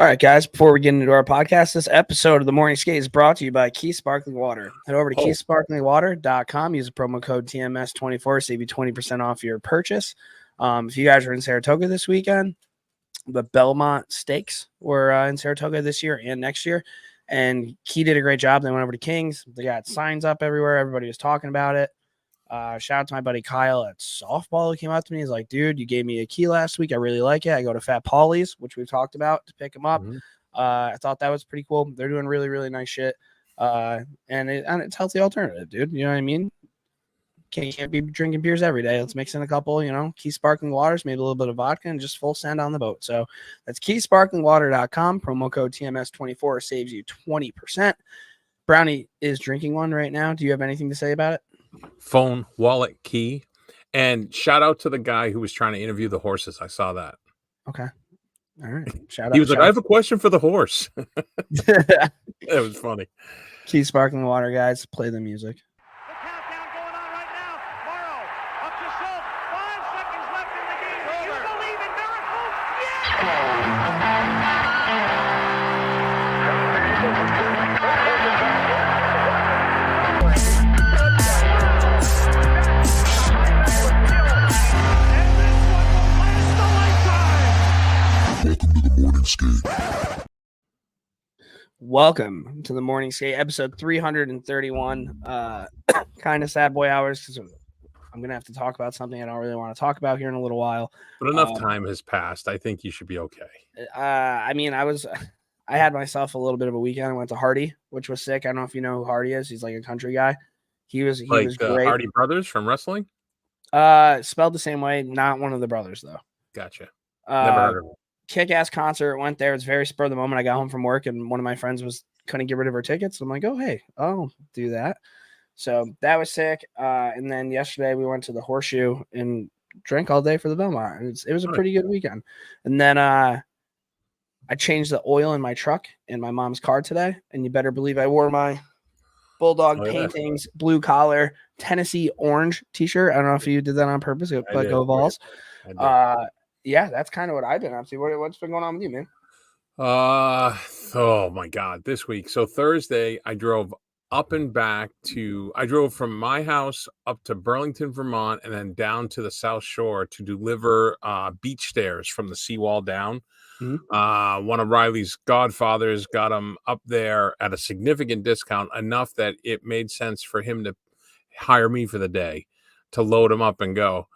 All right, guys, before we get into our podcast, this episode of the Morning Skate is brought to you by Key Sparkling Water. Head over to keysparklingwater.com. Use the promo code TMS24, save you 20% off your purchase. If you guys are in Saratoga this weekend, the Belmont Stakes were in Saratoga this year and next year, and Key did a great job. They went over to Kings. They got signs up everywhere. Everybody was talking about it. Shout out to my buddy Kyle at softball who came up to me. He's like, dude, you gave me a key last week. I really like it. I go to Fat Paulie's, which we've talked about, to pick him up. I thought that was pretty cool. They're doing really, really nice shit. And it's healthy alternative, dude. You know what I mean? Can't be drinking beers every day. Let's mix in a couple, Key Sparkling Waters, maybe a little bit of vodka, and just full send on the boat. So that's keysparklingwater.com. Promo code TMS24 saves you 20%. Brownie is drinking one right now. Do you have anything to say about it? Phone, wallet, key, and shout out to the guy who was trying to interview the horses. I saw that. Okay. All right. Shout out. He was like, I have a question for the horse. It was funny. Key Sparkling Water, guys. Play the music. The countdown going on right now. Morrow up to Schultz. 5 seconds left in the game. Do you believe in miracles? Welcome to the Morning Skate, episode 331. Kind of sad boy hours because I'm gonna have to talk about something I don't really want to talk about here in a little while. But enough time has passed. I think you should be okay. I had myself a little bit of a weekend. I went to Hardy, which was sick. I don't know if you know who Hardy is. He's like a country guy. He was the great. Hardy brothers from wrestling? Spelled the same way. Not one of the brothers though. Gotcha. Never heard of him. Kick-ass concert. Went there. It was very spur of the moment. I got home from work and one of my friends couldn't get rid of her tickets. I'm like, oh, hey, I'll do that. So that was sick. And then yesterday we went to the Horseshoe and drank all day for the Belmont. It was a pretty good weekend. And then I changed the oil in my truck in my mom's car today. And you better believe I wore my Bulldog Paintings blue collar Tennessee orange t-shirt. I don't know if you did that on purpose, but go Vols. Yeah, that's kind of what I've been up to. What's been going on with you, man? Oh my God, this week. So Thursday, I drove up and back I drove from my house up to Burlington, Vermont, and then down to the South Shore to deliver beach stairs from the seawall down. One of Riley's godfathers got them up there at a significant discount, enough that it made sense for him to hire me for the day to load them up and go.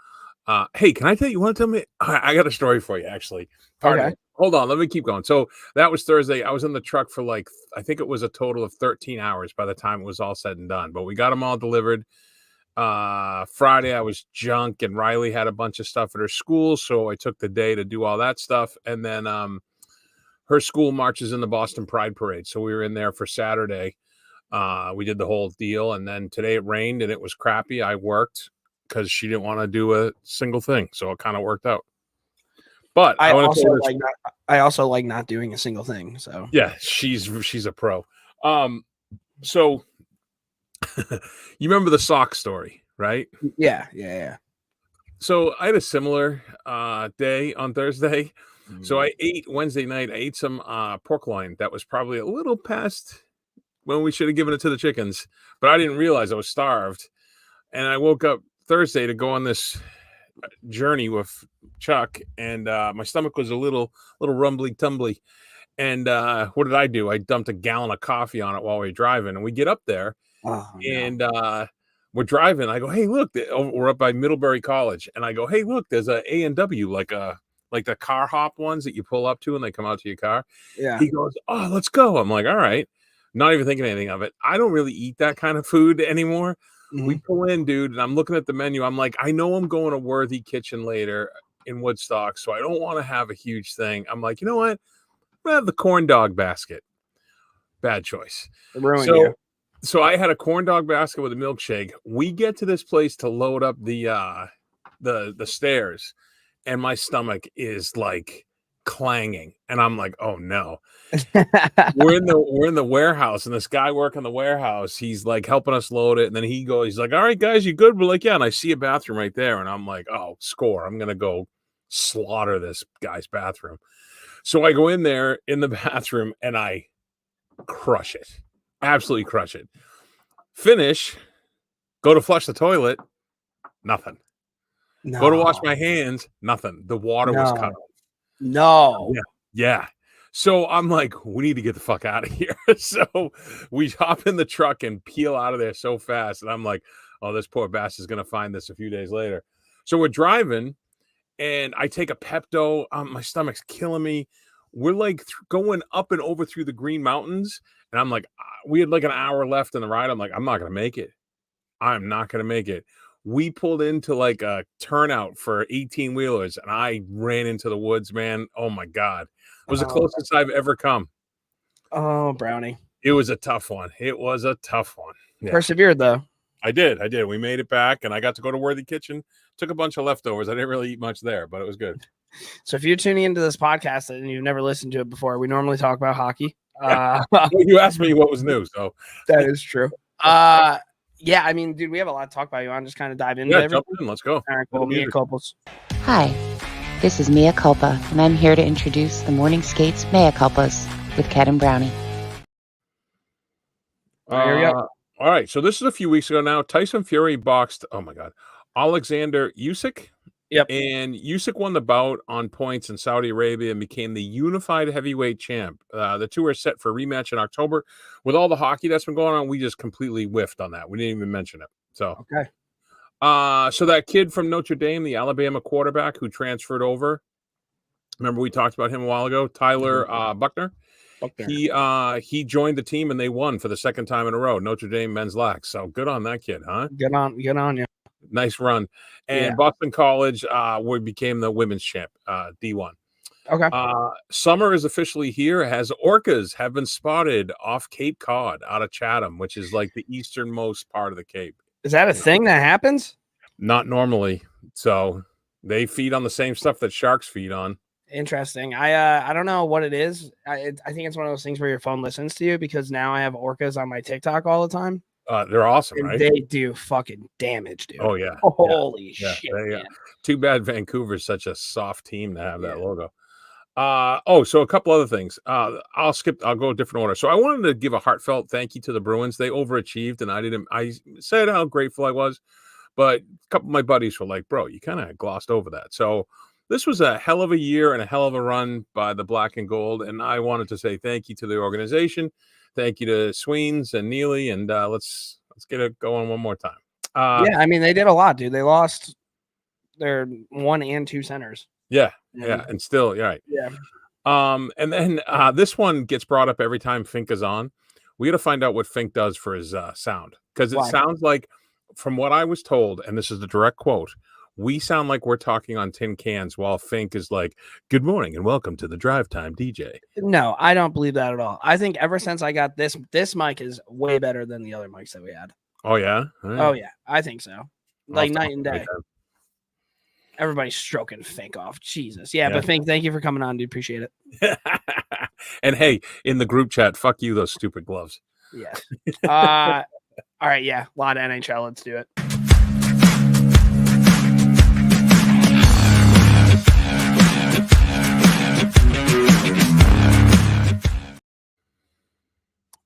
Hey, can I tell you? Want to tell me? I got a story for you, actually. Okay. Hold on. Let me keep going. So that was Thursday. I was in the truck for I think it was a total of 13 hours by the time it was all said and done. But we got them all delivered. Friday, I was junk, and Riley had a bunch of stuff at her school. So I took the day to do all that stuff. And then her school marches in the Boston Pride Parade. So we were in there for Saturday. We did the whole deal. And then today it rained and it was crappy. I worked because she didn't want to do a single thing, so it kind of worked out. But I also like not doing a single thing. So yeah, she's a pro. So you remember the sock story, right? Yeah. So I had a similar day on Thursday. So I ate Wednesday night. I ate some pork loin that was probably a little past when we should have given it to the chickens, but I didn't realize I was starved, and I woke up Thursday to go on this journey with Chuck, and my stomach was a little rumbly tumbly. And what did I do? I dumped a gallon of coffee on it while we were driving, and we get up there, and we're driving. I go, hey, look, we're up by Middlebury College, and I go, hey, look, there's a A&W, like the car hop ones that you pull up to and they come out to your car. Yeah. He goes, oh, let's go. I'm like, all right. Not even thinking anything of it. I don't really eat that kind of food anymore. We pull in, dude, and I'm looking at the menu. I'm like, I know I'm going to Worthy Kitchen later in Woodstock, so I don't want to have a huge thing. I'm like, you know what? I'm going to have the corn dog basket. Bad choice. So I had a corn dog basket with a milkshake. We get to this place to load up the stairs, and my stomach is like clanging, and I'm like, oh no. we're in the warehouse, and this guy working the warehouse, he's like helping us load it, and then he's like, all right guys, you good? We're like, yeah. And I see a bathroom right there, and I'm like, oh, score, I'm gonna go slaughter this guy's bathroom. So I go in there in the bathroom and I crush it. Absolutely crush it. Finish, go to flush the toilet, nothing. No. Go to wash my hands, nothing. The water was cut off. No. Yeah. So I'm like, we need to get the fuck out of here. So we hop in the truck and peel out of there so fast. And I'm like, oh, this poor bastard's going to find this a few days later. So we're driving and I take a Pepto. My stomach's killing me. We're like going up and over through the Green Mountains. And I'm like, we had like an hour left in the ride. I'm like, I'm not going to make it. I'm not going to make it. We pulled into like a turnout for 18 wheelers and I ran into the woods, man. Oh my God. It was the closest I've ever come. Oh, Brownie. It was a tough one. It was a tough one. Yeah. Persevered though. I did. We made it back and I got to go to Worthy Kitchen. Took a bunch of leftovers. I didn't really eat much there, but it was good. So if you're tuning into this podcast and you've never listened to it before, we normally talk about hockey. You asked me what was new, so that is true. Yeah, I mean, dude, we have a lot to talk about. You want to just kind of dive into everything? Jump in. Let's go. All right, cool. Mea culpas. Hi, this is Mea Culpa, and I'm here to introduce the Morning Skates Mea Culpas with Ked and Brownie. Here we go. All right, so this is a few weeks ago now. Tyson Fury boxed, oh my God, Alexander Usyk. Yep. And Usyk won the bout on points in Saudi Arabia and became the unified heavyweight champ. The two are set for a rematch in October. With all the hockey that's been going on, we just completely whiffed on that. We didn't even mention it. So, okay. So that kid from Notre Dame, the Alabama quarterback who transferred over, remember we talked about him a while ago, Tyler Buckner. He joined the team and they won for the second time in a row. Notre Dame men's lax. So good on that kid, huh? Get on you. Nice run. And Boston College we became the women's champ, D1. Okay. Summer is officially here as orcas have been spotted off Cape Cod out of Chatham, which is like the easternmost part of the Cape. Is that a thing that happens? Not normally. So they feed on the same stuff that sharks feed on. Interesting. I don't know what it is. I think it's one of those things where your phone listens to you because now I have orcas on my TikTok all the time. They're awesome, and right? They do fucking damage, dude. Oh yeah. Holy shit. Too bad Vancouver's such a soft team to have that logo. So a couple other things. I'll go a different order. So I wanted to give a heartfelt thank you to the Bruins. They overachieved, and I said how grateful I was, but a couple of my buddies were like, bro, you kind of glossed over that. So this was a hell of a year and a hell of a run by the Black and Gold, and I wanted to say thank you to the organization. Thank you to Sweens and Neely, and let's get it going one more time. I mean, they did a lot, dude. They lost their 1 and 2 centers. Yeah, and still, right. Yeah. And then this one gets brought up every time Fink is on. We got to find out what Fink does for his sound, because it sounds like, from what I was told, and this is the direct quote, we sound like we're talking on tin cans while Fink is like, good morning and welcome to the Drive Time DJ. No, I don't believe that at all. I think ever since I got this mic is way better than the other mics that we had. Oh, yeah? Right. Oh, yeah. I think so. Like night and day. Everybody's stroking Fink off. Jesus. Yeah, but Fink, thank you for coming on, dude. Appreciate it. And hey, in the group chat, fuck you, those stupid gloves. Yes. All right, yeah. A lot of NHL. Let's do it.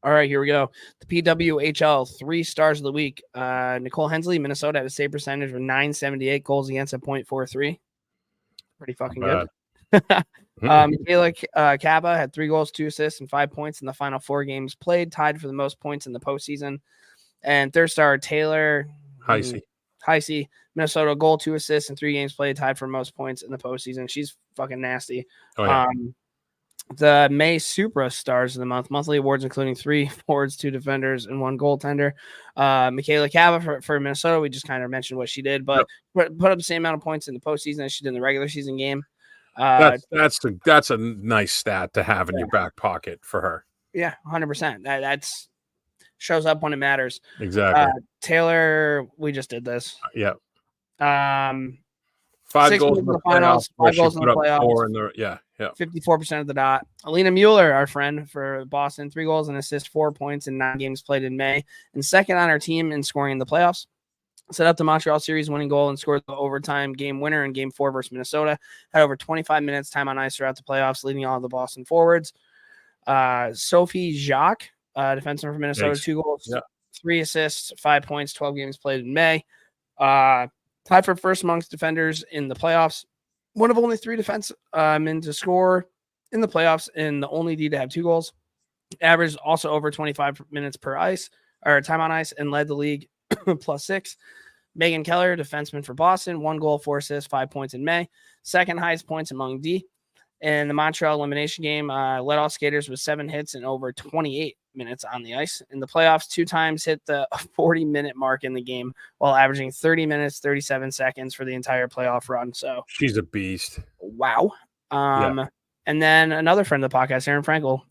All right, here we go. The PWHL 3 stars of the week. Nicole Hensley, Minnesota, had a save percentage of .978, goals against a .43. Pretty fucking good. Michaela Caba had 3 goals, 2 assists, and 5 points in the final 4 games played, tied for the most points in the postseason. And third star Taylor Heisey, Minnesota, goal, 2 assists, and 3 games played, tied for most points in the postseason. She's fucking nasty. Oh, yeah. The May Supra Stars of the Month, monthly awards including 3 forwards, 2 defenders, and 1 goaltender. Michaela Cava for Minnesota, we just kind of mentioned what she did, but put up the same amount of points in the postseason as she did in the regular season game. That's a nice stat to have in your back pocket for her. Yeah, 100%. That's shows up when it matters. Exactly. Taylor, we just did this. Yeah. 5 goals in the finals, 5 goals in the playoffs. 4 in the 54% of the dot. Alina Mueller, our friend for Boston, 3 goals and assists, 4 points in 9 games played in May, and second on our team in scoring in the playoffs. set up the Montreal series winning goal and scored the overtime game winner in Game 4 versus Minnesota. Had over 25 minutes time on ice throughout the playoffs, leading all of the Boston forwards. Sophie Jacques, defenseman for Minnesota, Thanks. 2 goals, Yeah. 3 assists, 5 points, 12 games played in May. Tied for first amongst defenders in the playoffs. One of only 3 defensemen to score in the playoffs, and the only D to have 2 goals. Averaged also over 25 minutes per ice or time on ice, and led the league +6. Megan Keller, defenseman for Boston, 1 goal, 4 assists, 5 points in May. Second highest points among D. In the Montreal elimination game, led all skaters with 7 hits and over 28 minutes on the ice. In the playoffs, 2 times hit the 40-minute mark in the game while averaging 30 minutes, 37 seconds for the entire playoff run. So she's a beast. Wow. And then another friend of the podcast, Aaron Frankel,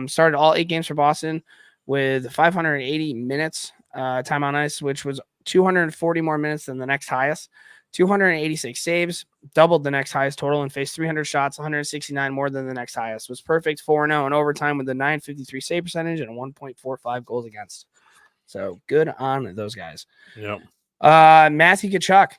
started all 8 games for Boston with 580 minutes time on ice, which was 240 more minutes than the next highest. 286 saves, doubled the next highest total, and faced 300 shots, 169 more than the next highest. Was perfect 4-0 in overtime with a .953 save percentage and a 1.45 goals against. So good on those guys. Yep. Matthew Tkachuk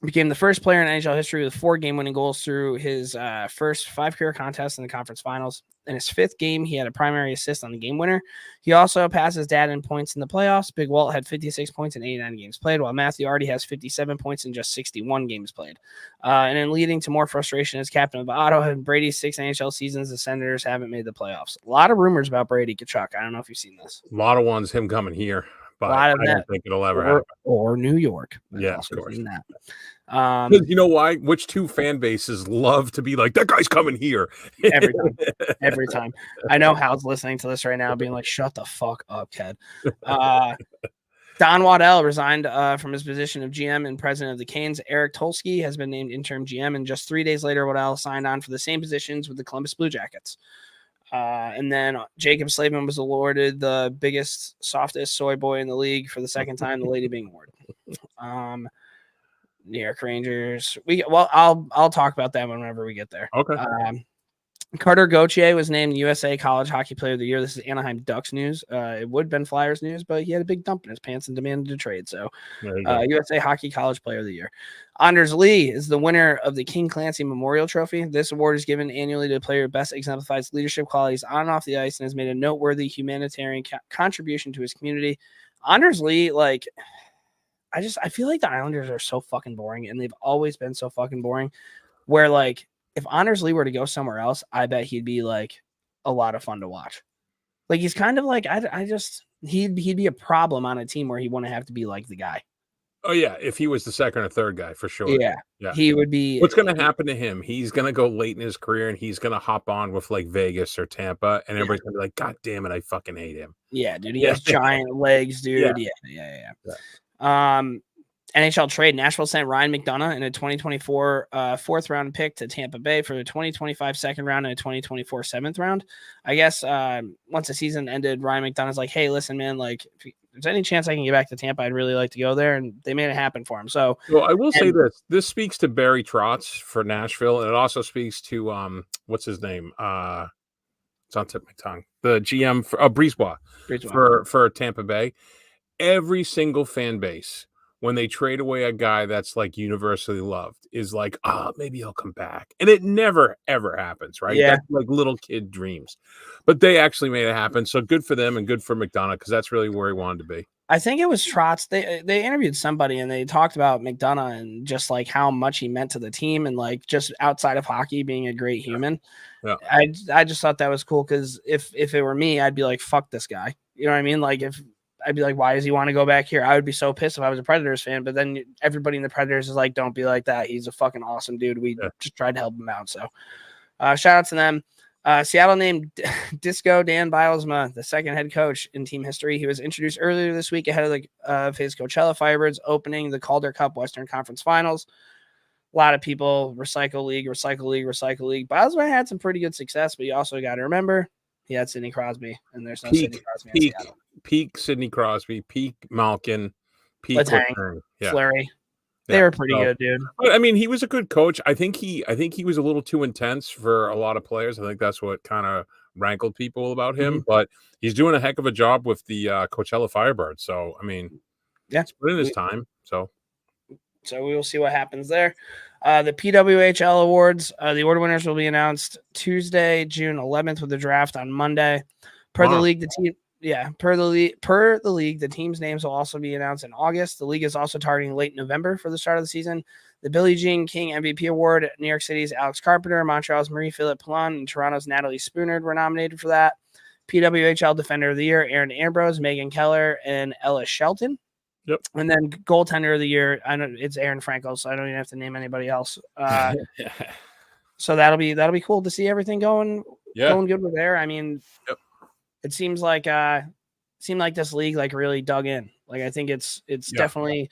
became the first player in NHL history with 4 game-winning goals through his first 5 career contests in the conference finals. In his 5th game, he had a primary assist on the game winner. He also passed his dad in points in the playoffs. Big Walt had 56 points in 89 games played, while Matthew already has 57 points in just 61 games played. And in leading to more frustration as captain of Ottawa and Brady's 6 NHL seasons, the Senators haven't made the playoffs. A lot of rumors about Brady Tkachuk. I don't know if you've seen this. A lot of ones, him coming here. But I don't think it'll ever happen. Or New York. Yeah, of course. That. You know why? Which 2 fan bases love to be like, that guy's coming here? Every time. I know Hal's listening to this right now being like, shut the fuck up, Ked. Don Waddell resigned from his position of GM and president of the Canes. Eric Tulsky has been named interim GM, and just 3 days later, Waddell signed on for the same positions with the Columbus Blue Jackets. And then Jacob Slavin was awarded the biggest, softest soy boy in the league for the 2nd time, the Lady Byng Award. New York Rangers. I'll talk about that whenever we get there. Okay. Carter Gauthier was named USA College Hockey Player of the Year. This is Anaheim Ducks news. It would have been Flyers news, but he had a big dump in his pants and demanded a trade. So USA Hockey College Player of the Year. Anders Lee is the winner of the King Clancy Memorial Trophy. This award is given annually to a player who best exemplifies leadership qualities on and off the ice and has made a noteworthy humanitarian contribution to his community. Anders Lee, I feel like the Islanders are so fucking boring, and they've always been so fucking boring, where if Anders Lee were to go somewhere else, I bet he'd be a lot of fun to watch. He's kind of he'd be a problem on a team where he wouldn't have to be the guy. Oh yeah, if he was the 2nd or 3rd guy for sure. Yeah. He would be. What's going to happen to him? He's going to go late in his career, and he's going to hop on with Vegas or Tampa, and everybody's going to be like, God damn it, I fucking hate him. Yeah, dude. He has giant legs, dude. Yeah. NHL trade. Nashville sent Ryan McDonough in a 2024 4th round pick to Tampa Bay for the 2025 2nd round and a 2024 7th round. I guess once the season ended, Ryan McDonough's like, hey, listen, man, if there's any chance I can get back to Tampa, I'd really like to go there. And they made it happen for him. So I will say this speaks to Barry Trotz for Nashville. And it also speaks to, what's his name? It's on tip of my tongue. The GM for Brisebois for Tampa Bay. Every single fan base, when they trade away a guy that's universally loved, is maybe he'll come back. And it never, ever happens, right? Yeah. That's little kid dreams. But they actually made it happen. So good for them and good for McDonough, because that's really where he wanted to be. I think it was Trotz. They interviewed somebody and they talked about McDonough and just how much he meant to the team and just outside of hockey being a great human. Yeah. I just thought that was cool, because if it were me, I'd be like, fuck this guy. You know what I mean? If I'd be like, why does he want to go back here? I would be so pissed if I was a Predators fan, but then everybody in the Predators is like, don't be like that. He's a fucking awesome dude. We just tried to help him out. So shout out to them. Seattle named Disco Dan Bilesma the 2nd head coach in team history. He was introduced earlier this week ahead of his Coachella Firebirds opening the Calder Cup Western Conference Finals. A lot of people, recycle league. Bilesma had some pretty good success, but you also got to remember he had Sidney Crosby, and there's no Sidney Crosby in Seattle. Peak Sidney Crosby, peak Malkin, peak Letang, Fleury. They were pretty good, dude. But I mean, he was a good coach. I think he was a little too intense for a lot of players. I think that's what kind of rankled people about him. Mm-hmm. But he's doing a heck of a job with the Coachella Firebirds. So I mean, he's put in his time. So we will see what happens there. The PWHL awards, the award winners will be announced Tuesday, June 11th, with the draft on Monday. Per the league, the team's names will also be announced in August. The league is also targeting late November for the start of the season. The Billie Jean King MVP Award, New York City's Alex Carpenter, Montreal's Marie-Philippe Poulin, and Toronto's Natalie Spooner were nominated for that. PWHL Defender of the Year, Aaron Ambrose, Megan Keller, and Ella Shelton. Yep. And then Goaltender of the Year, I know it's Aaron Frankel, so I don't even have to name anybody else. So that'll be cool to see everything going good with there. I mean, It seems like this league like really dug in. Like I think it's definitely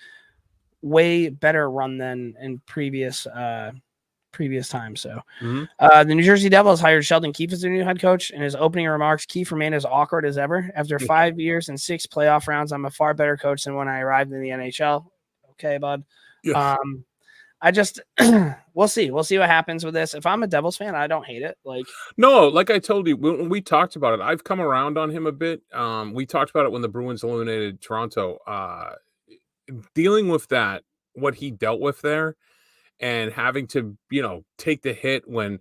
way better run than in previous times. So the New Jersey Devils hired Sheldon Keefe as their new head coach. In his opening remarks, Keefe remained as awkward as ever. After 5 years and 6 playoff rounds, I'm a far better coach than when I arrived in the NHL. Okay, bud. Yeah. I just we'll see what happens with this. If I'm a Devils fan, I don't hate it. No, like I told you when we talked about it, I've come around on him a bit. We talked about it when the Bruins eliminated Toronto. Dealing with that, what he dealt with there, and having to take the hit when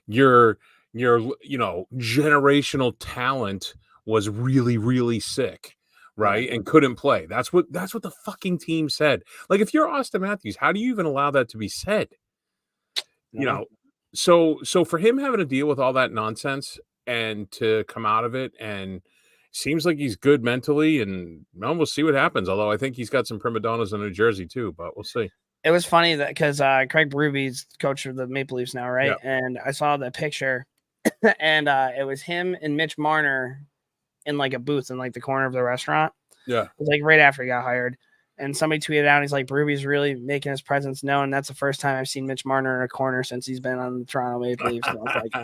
your generational talent was really, really sick. Right. And couldn't play. That's what the fucking team said. Like, if you're Austin Matthews, how do you even allow that to be said? So for him having to deal with all that nonsense and to come out of it, and seems like he's good mentally, and we'll see what happens. Although I think he's got some prima donnas in New Jersey too, but we'll see. It was funny that because Craig Berube's coach of the Maple Leafs now, right? Yeah. And I saw the picture, and it was him and Mitch Marner in like a booth in like the corner of the restaurant. Yeah. It was like right after he got hired. And somebody tweeted out, he's like, Berube's really making his presence known. That's the first time I've seen Mitch Marner in a corner since he's been on the Toronto Maple Leafs. And I was like,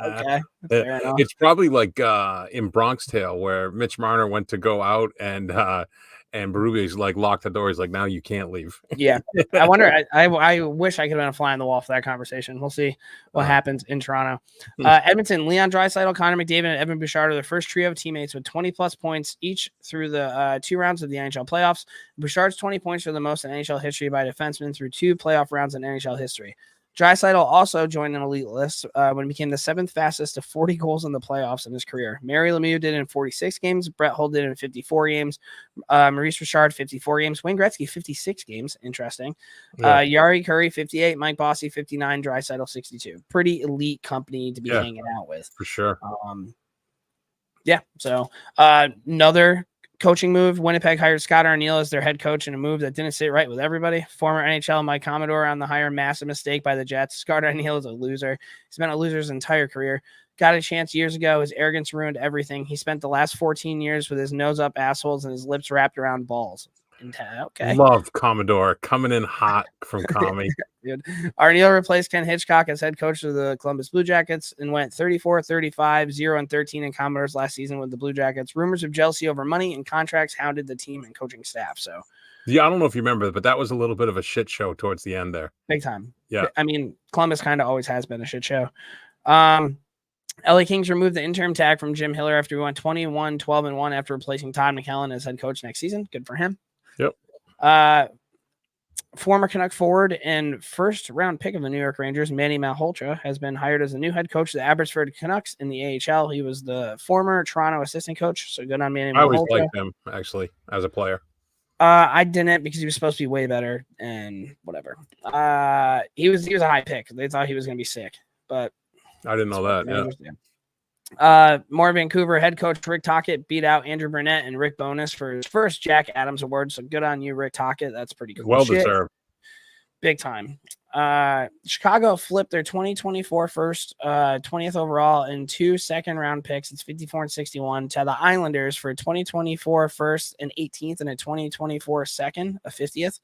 okay. It's probably like in Bronx Tale where Mitch Marner went to go out and Berube's like locked the door. He's like, now you can't leave. Yeah. I wonder, I wish I could have been a fly on the wall for that conversation. We'll see what happens in Toronto. Edmonton, Leon Draisaitl, Connor McDavid, and Evan Bouchard are the first trio of teammates with 20-plus points each through the 2 rounds of the NHL playoffs. Bouchard's 20 points are the most in NHL history by a defenseman through 2 playoff rounds in NHL history. Draisaitl also joined an elite list when he became the 7th fastest to 40 goals in the playoffs in his career. Mary Lemieux did it in 46 games. Brett Hull did it in 54 games. Maurice Richard, 54 games. Wayne Gretzky, 56 games. Interesting. Yeah. Yari Curry, 58. Mike Bossy, 59. Draisaitl, 62. Pretty elite company to be hanging out with. For sure. So another coaching move. Winnipeg hired Scott Arniel as their head coach in a move that didn't sit right with everybody. Former NHL Mike Commodore on the hire, massive mistake by the Jets. Scott Arniel is a loser. He's been a loser his entire career. Got a chance years ago. His arrogance ruined everything. He spent the last 14 years with his nose up assholes and his lips wrapped around balls. Okay. Love Commodore coming in hot from Commie. Dude. Arniel replaced Ken Hitchcock as head coach of the Columbus Blue Jackets and went 34-35, 0-13 in Commodore's last season with the Blue Jackets. Rumors of jealousy over money and contracts hounded the team and coaching staff. So, yeah, I don't know if you remember, but that was a little bit of a shit show towards the end there. Big time. Yeah. I mean, Columbus kind of always has been a shit show. LA Kings removed the interim tag from Jim Hiller after he went 21-12-1 after replacing Todd McKellen as head coach next season. Good for him. Yep. Former Canuck forward and first round pick of the New York Rangers, Manny Malhotra, has been hired as the new head coach of the Abbotsford Canucks in the AHL. He was the former Toronto assistant coach, so good on Manny Malhotra. I always liked him, actually, as a player. I didn't, because he was supposed to be way better and whatever. He was a high pick. They thought he was going to be sick, but I didn't know that. Yeah. More Vancouver head coach Rick Tocchet beat out Andrew Burnett and Rick Bowness for his first Jack Adams Award. So good on you, Rick Tocchet. That's pretty cool. Well deserved. Big time. Chicago flipped their 2024 first, 20th overall, and 2 second-round picks. It's 54 and 61 to the Islanders for 2024 first and 18th, and a 2024 second, a 50th.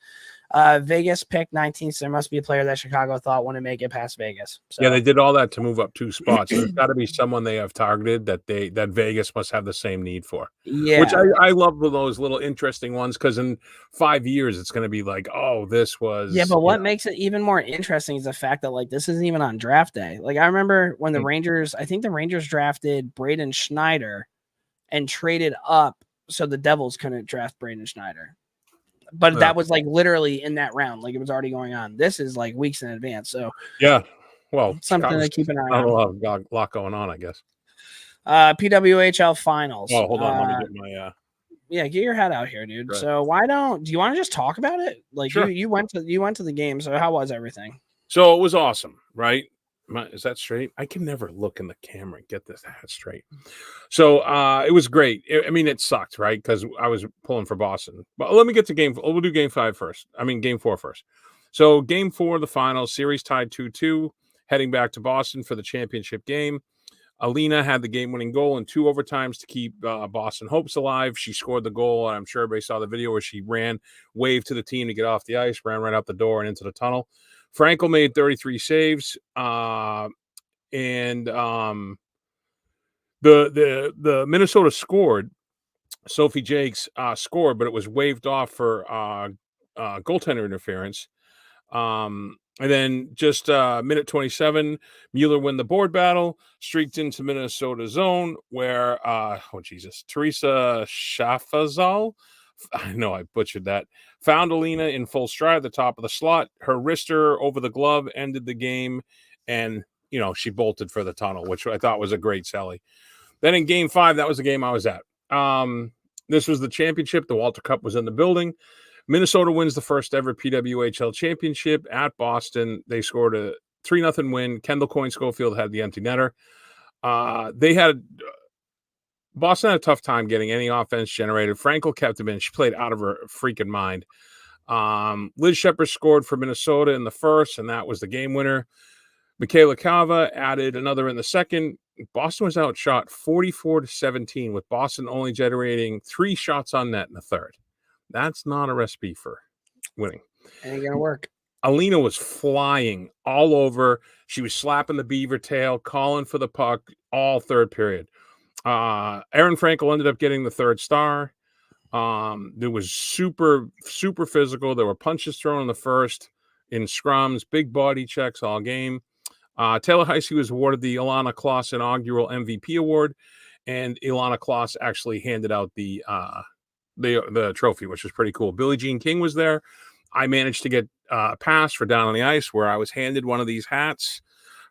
Vegas picked 19th, so there must be a player that Chicago thought wouldn't make it past Vegas. So. Yeah, they did all that to move up 2 spots. There's got to be someone they have targeted that Vegas must have the same need for. Yeah, which I love those little interesting ones, because in 5 years it's going to be like, oh, this was. Yeah, but what makes it even more interesting is the fact that like this isn't even on draft day. Like I remember when the Rangers, I think the Rangers drafted Braden Schneider and traded up so the Devils couldn't draft Braden Schneider. but that was like literally in that round, like it was already going on. This is like weeks in advance, so yeah. Well, something to keep an eye not on. a lot going on, I guess. PWHL finals. Oh, hold on, let me get my yeah, get your head out here, dude. Right. So do you want to just talk about it? Like sure. you went to the game, so how was everything? So it was awesome, right? Is that straight? I can never look in the camera and get this hat straight. So it was great. I mean, it sucked, right? Because I was pulling for Boston. But let me get to we'll do game 5 first. I mean, game 4 first. So game 4 of the finals, series tied 2-2, heading back to Boston for the championship game. Alina had the game-winning goal in 2 overtimes to keep Boston hopes alive. She scored the goal, and I'm sure everybody saw the video where she waved to the team to get off the ice, ran right out the door and into the tunnel. Frankel made 33 saves, and the Minnesota scored. Sophie Jakes scored, but it was waved off for goaltender interference. And then just minute 27, Mueller won the board battle, streaked into Minnesota zone where, Teresa Schaffazal, I know I butchered that, found Alina in full stride at the top of the slot. Her wrister over the glove ended the game, and, she bolted for the tunnel, which I thought was a great sally. Then in game 5, that was the game I was at. This was the championship. The Walter Cup was in the building. Minnesota wins the first ever PWHL championship at Boston. They scored a 3-0 win. Kendall Coyne-Schofield had the empty netter. Boston had a tough time getting any offense generated. Frankel kept him in. She played out of her freaking mind. Liz Shepard scored for Minnesota in the first, and that was the game winner. Michaela Cava added another in the second. Boston was outshot 44-17, with Boston only generating 3 shots on net in the third. That's not a recipe for winning. Ain't gonna work. Alina was flying all over. She was slapping the beaver tail, calling for the puck all third period. Aaron Frankel ended up getting the 3rd star. It was super, super physical. There were punches thrown in the first, in scrums, big body checks all game. Taylor Heisey was awarded the Ilana Kloss inaugural MVP award, and Ilana Kloss actually handed out the trophy, which was pretty cool. Billie Jean King was there. I managed to get a pass for Down on the Ice, where I was handed one of these hats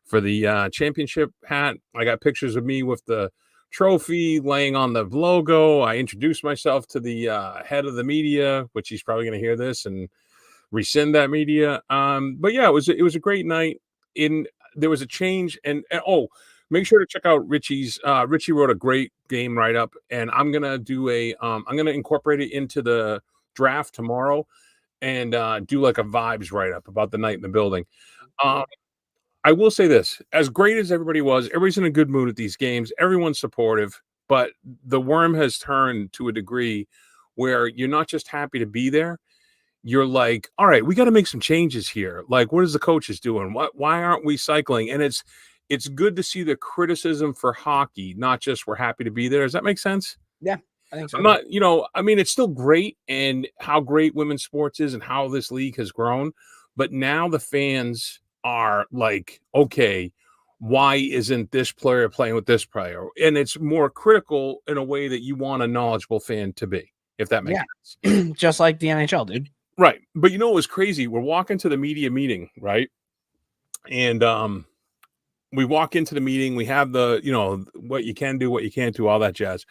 for the championship hat. I got pictures of me with the trophy laying on the logo. I introduced myself to the head of the media, which he's probably going to hear this and rescind that media. But yeah, it was a great night. There was a change, and make sure to check out Richie's. Richie wrote a great game write-up, and I'm gonna do I'm gonna incorporate it into the draft tomorrow, and do like a vibes write-up about the night in the building. I will say this: as great as everybody was, everybody's in a good mood at these games. Everyone's supportive, but the worm has turned to a degree where you're not just happy to be there. You're like, all right, we got to make some changes here. Like, what is the coaches doing? Why aren't we cycling? And it's good to see the criticism for hockey, not just we're happy to be there. Does that make sense? Yeah, I think so. I'm not, I mean, it's still great, and how great women's sports is and how this league has grown. But now the fans are like, okay, why isn't this player playing with this player? And it's more critical in a way that you want a knowledgeable fan to be, if that makes sense. Just like the NHL, dude. Right. But it was crazy. We're walking to the media meeting, right? And we walk into the meeting. We have the, what you can do, what you can't do, all that jazz.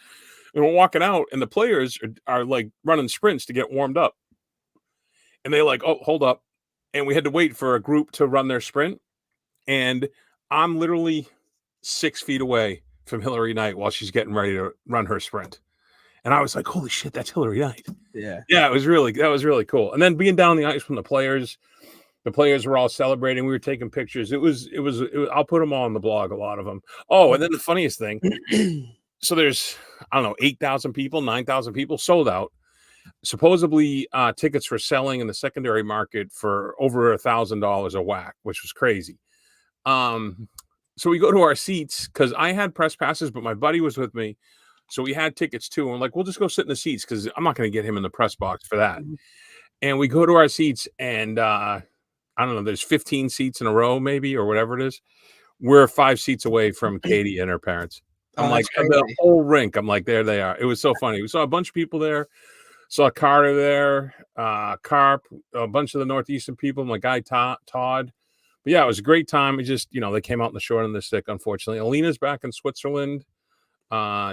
And we're walking out, and the players are like running sprints to get warmed up. And they're like, oh, hold up. And we had to wait for a group to run their sprint. And I'm literally 6 feet away from Hillary Knight while she's getting ready to run her sprint. And I was like, holy shit, that's Hillary Knight. Yeah. Yeah, that was really cool. And then being down on the ice from the players were all celebrating. We were taking pictures. It was I'll put them all on the blog, a lot of them. Oh, and then the funniest thing, so there's, I don't know, 8,000 people, 9,000 people sold out. Supposedly tickets were selling in the secondary market for over $1,000 a whack, which was crazy. So we go to our seats, because I had press passes, but my buddy was with me. So we had tickets too. And we're like, we'll just go sit in the seats, because I'm not going to get him in the press box for that. And we go to our seats, and I don't know, there's 15 seats in a row, maybe, or whatever it is. We're 5 seats away from Katie and her parents. I'm like, the whole rink. I'm like, there they are. It was so funny. We saw a bunch of people there. Saw Carter there, Carp, a bunch of the Northeastern people, my guy Todd. But yeah, it was a great time. It just, they came out in the short end of the stick, unfortunately. Alina's back in Switzerland.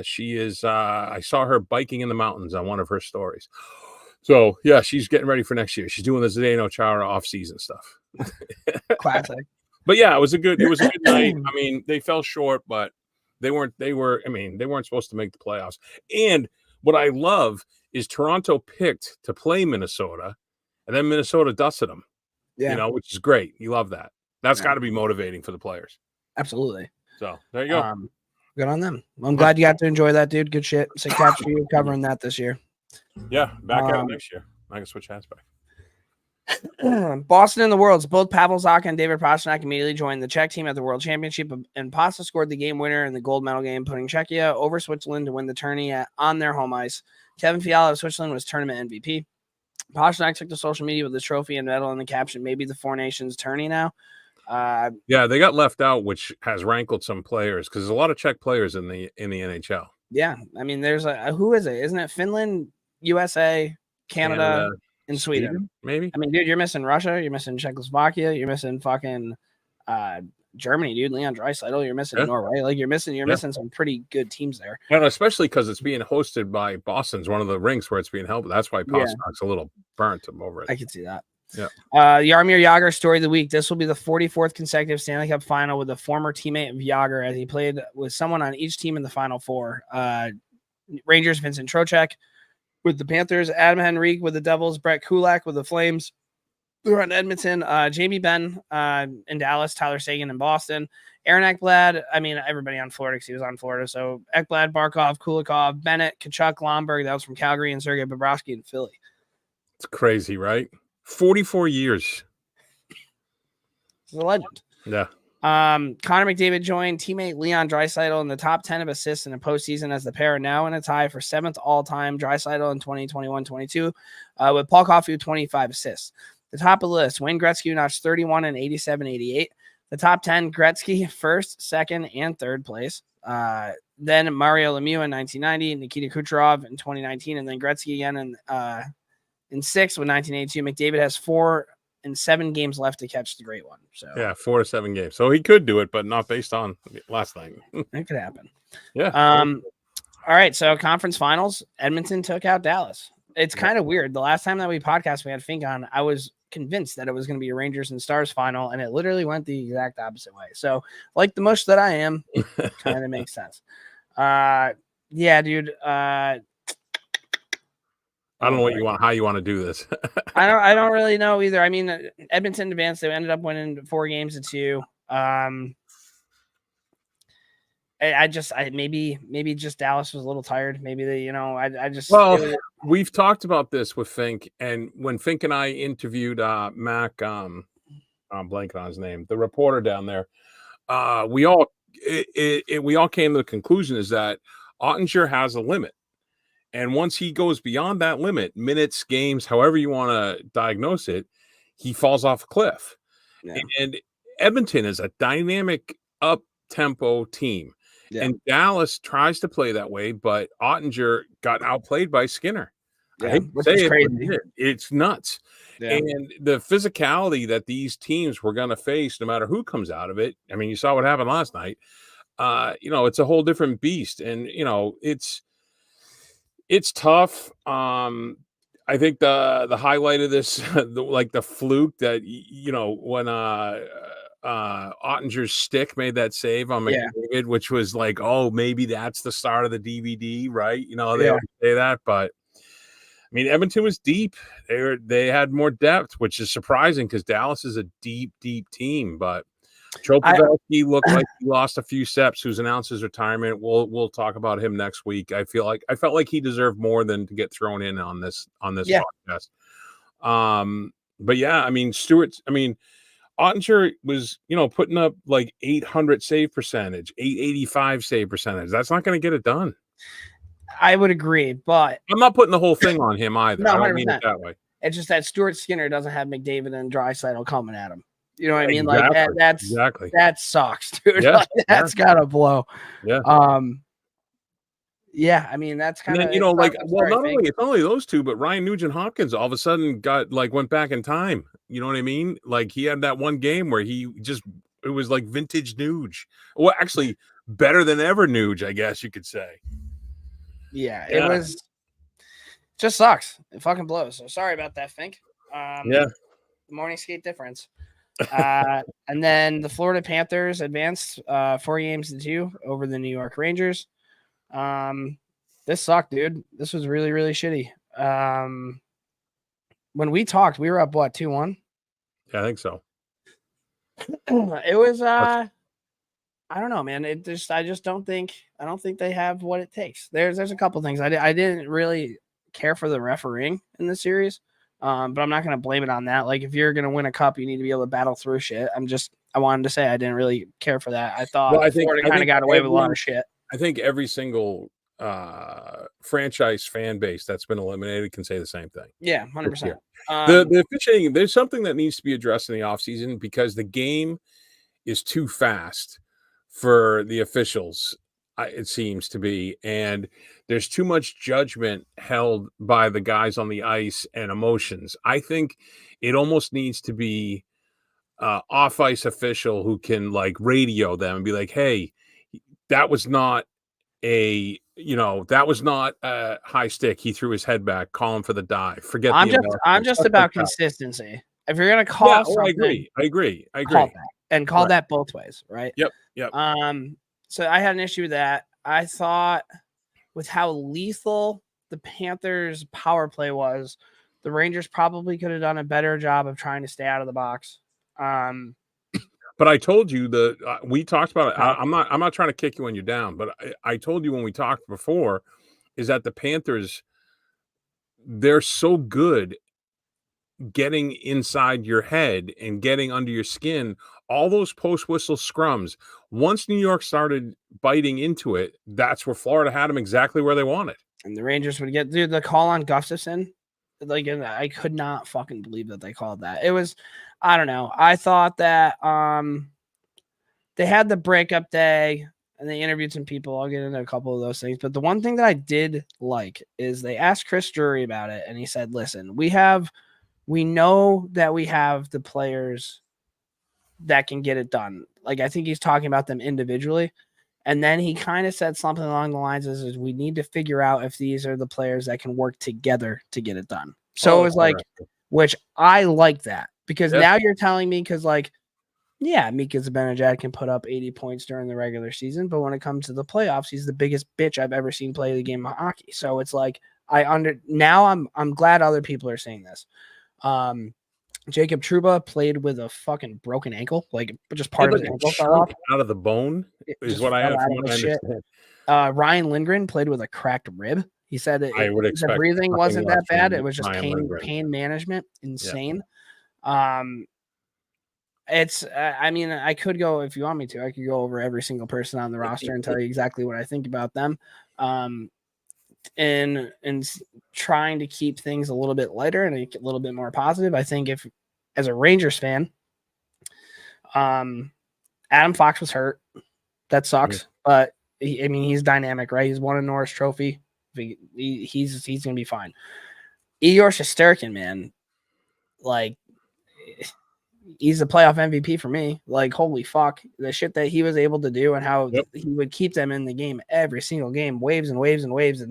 She is, I saw her biking in the mountains on one of her stories. So yeah, she's getting ready for next year. She's doing the Zdeno Chara off-season stuff. Classic. But yeah, it was a good night. I mean, they fell short, but they weren't supposed to make the playoffs. And what I love is Toronto picked to play Minnesota, and then Minnesota dusted them. Yeah. Which is great. You love that. That's got to be motivating for the players. Absolutely. So there you go. Good on them. Well, I'm glad you got to enjoy that, dude. Good shit. Sick catch for you covering that this year. Yeah, back at it next year. I can switch hats back. Boston and the Worlds. Both Pavel Zacha and David Pastrnak immediately joined the Czech team at the World Championship, and Pasta scored the game winner in the gold medal game, putting Czechia over Switzerland to win the tourney on their home ice. Kevin Fiala of Switzerland was tournament MVP. Pastrnak took to social media with the trophy and medal in the caption, "Maybe the Four Nations tourney now." Yeah, they got left out, which has rankled some players because there's a lot of Czech players in the NHL. Yeah, I mean, there's who is it? Isn't it Finland, USA, Canada and Sweden? Maybe. I mean, dude, you're missing Russia, you're missing Czechoslovakia, you're missing fucking Germany, dude. Leon Draisaitl, you're missing Norway. Like you're missing some pretty good teams there. And especially because it's being hosted by Boston's one of the rinks where it's being held. That's why Pasternak's a little burnt over it. I can see that. Yeah. Jaromir Jagr story of the week. This will be the 44th consecutive Stanley Cup final with a former teammate of Jagr, as he played with someone on each team in the Final Four. Rangers, Vincent Trocheck with the Panthers, Adam Henrique with the Devils, Brett Kulak with the Flames. They're on Edmonton, Jamie Benn in Dallas, Tyler Seguin in Boston, Aaron Ekblad. I mean, everybody on Florida because he was on Florida. So Ekblad, Barkov, Kulikov, Bennett, Kachuk, Lomberg. That was from Calgary, and Sergei Bobrovsky in Philly. It's crazy, right? 44 years. He's a legend. Yeah. Connor McDavid joined teammate Leon Draisaitl in the top 10 of assists in the postseason, as the pair are now in a tie for 7th all-time. Draisaitl in 2021-22 with Paul Coffey with 25 assists. The top of the list, Wayne Gretzky notched 31 and 87-88. The top 10, Gretzky first, second, and third place. Then Mario Lemieux in 1990, Nikita Kucherov in 2019, and then Gretzky again in 6 with 1982. McDavid has 4 and 7 games left to catch the great one. So yeah, 4 to 7 games. So he could do it, but not based on last night. It could happen. Yeah. All right. So conference finals, Edmonton took out Dallas. It's kind of weird. The last time that we podcast, we had Fink on, I was convinced that it was going to be a Rangers and Stars final, and it literally went the exact opposite way. So, like the mush that I am, kind of makes sense. Yeah, dude. I don't know what you want, how you want to do this. I don't really know either. I mean, Edmonton advanced. They ended up winning 4 games to 2. Maybe just Dallas was a little tired. Maybe we've talked about this with Fink, and when Fink and I interviewed Mac, I'm blanking on his name, the reporter down there, we all came to the conclusion is that Ottinger has a limit. And once he goes beyond that limit, minutes, games, however you want to diagnose it, he falls off a cliff. Yeah. And Edmonton is a dynamic, up-tempo team. Yeah. And Dallas tries to play that way, but Ottinger got outplayed by Skinner. Yeah, which is crazy. It's nuts. Yeah. And the physicality that these teams were going to face, no matter who comes out of it, I mean, you saw what happened last night. It's a whole different beast. And, it's tough. I think the highlight of this, the fluke that, when Ottinger's stick made that save on McDavid, which was like, oh, maybe that's the start of the DVD, right? They always say that, but I mean, Edmonton was deep. They had more depth, which is surprising because Dallas is a deep, deep team. But Tropavelski looked like he lost a few steps. Who's announced his retirement? We'll talk about him next week. I felt like he deserved more than to get thrown in on this podcast. But yeah, I mean, Ottinger was, putting up like 800 save percentage, 885 save percentage. That's not going to get it done. I would agree, but I'm not putting the whole thing on him either. No, I don't mean it that way. It's just that Stuart Skinner doesn't have McDavid and Draisaitl coming at him. You know what I mean? Like that sucks, dude. Yeah, like, that's gotta blow. Yeah. Yeah, I mean that's And kind of then, it's only those two, but Ryan Nugent Hopkins all of a sudden went back in time. You know what I mean? Like he had that one game where it was like vintage Nuge. Well, actually better than ever Nuge, I guess you could say. Yeah, it was just sucks. It fucking blows. So sorry about that, Fink. Yeah. The morning skate difference. And then the Florida Panthers advanced 4-2 over the New York Rangers. This sucked, dude. This was really, really shitty. When we talked, we were up 2-1? Yeah, I think so. It was I don't know, man. I don't think they have what it takes. There's a couple things. I didn't really care for the refereeing in the series. But I'm not going to blame it on that. Like, if you're going to win a cup, you need to be able to battle through shit. I wanted to say I didn't really care for that. I thought Florida kind of got away with a lot of shit. I think every single franchise fan base that's been eliminated can say the same thing. Yeah, 100%. The officiating, there's something that needs to be addressed in the offseason because the game is too fast for the officials. It seems to be, and there's too much judgment held by the guys on the ice and emotions. I think it almost needs to be off ice official who can like radio them and be like, "Hey, that was not a high stick. He threw his head back. Call him for the dive. Forget." I'm just about consistency. If you're gonna call something, I agree. Call that both ways, right? Yep. So I had an issue with that. I thought with how lethal the Panthers' power play was, the Rangers probably could have done a better job of trying to stay out of the box. But I told you we talked about it. I'm not trying to kick you when you're down, but I told you when we talked before is that the Panthers, they're so good getting inside your head and getting under your skin. All those post-whistle scrums, once New York started biting into it, that's where Florida had them exactly where they wanted. And the Rangers would get the call on Gustafson. Like, I could not fucking believe that they called that. It was, I don't know. I thought that they had the breakup day and they interviewed some people. I'll get into a couple of those things. But the one thing that I did like is they asked Chris Drury about it. And he said, listen, we know that we have the players that can get it done. Like, I think he's talking about them individually. And then he kind of said something along the lines is we need to figure out if these are the players that can work together to get it done. So it was like, which I like that because now you're telling me, because like, yeah, Mika Zibanejad can put up 80 points during the regular season, but when it comes to the playoffs, he's the biggest bitch I've ever seen play the game of hockey. So it's like, now I'm glad other people are saying this. Jacob Trouba played with a fucking broken ankle, like just part of his ankle fell off out of the bone. Is what I understand. Ryan Lindgren played with a cracked rib. He said the breathing wasn't that bad. It was just pain management. Insane. Yeah. I mean, I could go, if you want me to, I could go over every single person on the roster and tell you exactly what I think about them. And trying to keep things a little bit lighter and a little bit more positive. I think if, as a Rangers fan, Adam Fox was hurt. That sucks. But he's dynamic, right? He's won a Norris Trophy. He's gonna be fine. Igor Shesterkin, man, like, he's the playoff MVP for me. Like, holy fuck, the shit that he was able to do and how he would keep them in the game every single game, waves and waves and waves.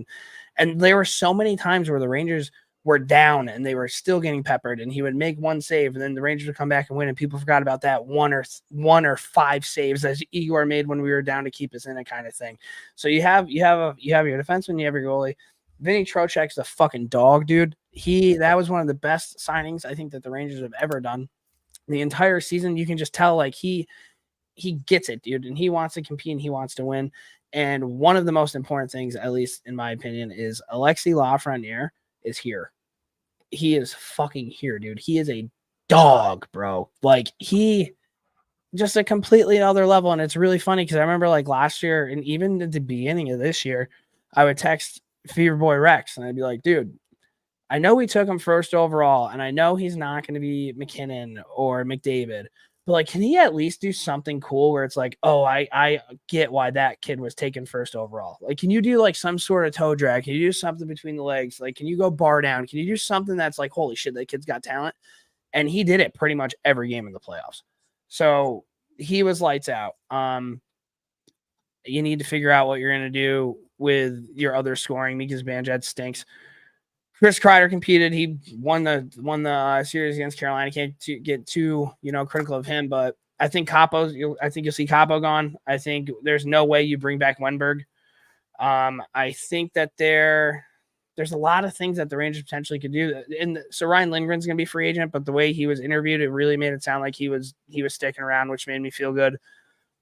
And there were so many times where the Rangers were down and they were still getting peppered, and he would make one save and then the Rangers would come back and win, and people forgot about that one or five saves that Igor made when we were down to keep us in it, kind of thing. So you have your defenseman, you have your goalie. Vinny Trocheck's a fucking dog, dude. That was one of the best signings I think that the Rangers have ever done. The entire season, you can just tell, like, he gets it, dude, and he wants to compete and he wants to win. And one of the most important things, at least in my opinion, is Alexis Lafreniere is here. He is fucking here, dude. He is a dog, bro. Like, he just a completely other level. And it's really funny because I remember, like, last year and even at the beginning of this year, I would text Fever Boy Rex and I'd be like, dude, I know we took him first overall, and I know he's not going to be McKinnon or McDavid, But like, can he at least do something cool where it's like, oh, I get why that kid was taken first overall. Like, can you do like some sort of toe drag? Can you do something between the legs? Like, can you go bar down? Can you do something that's like, holy shit, that kid's got talent? And he did it pretty much every game in the playoffs. So he was lights out. You need to figure out what you're going to do with your other scoring. Mika Zibanejad stinks. Chris Kreider competed. He won the series against Carolina. Can't get too critical of him, but I think I think you'll see Capo gone. I think there's no way you bring back Wenberg. I think that there's a lot of things that the Rangers potentially could do. So Ryan Lindgren's going to be free agent, but the way he was interviewed, it really made it sound like he was sticking around, which made me feel good.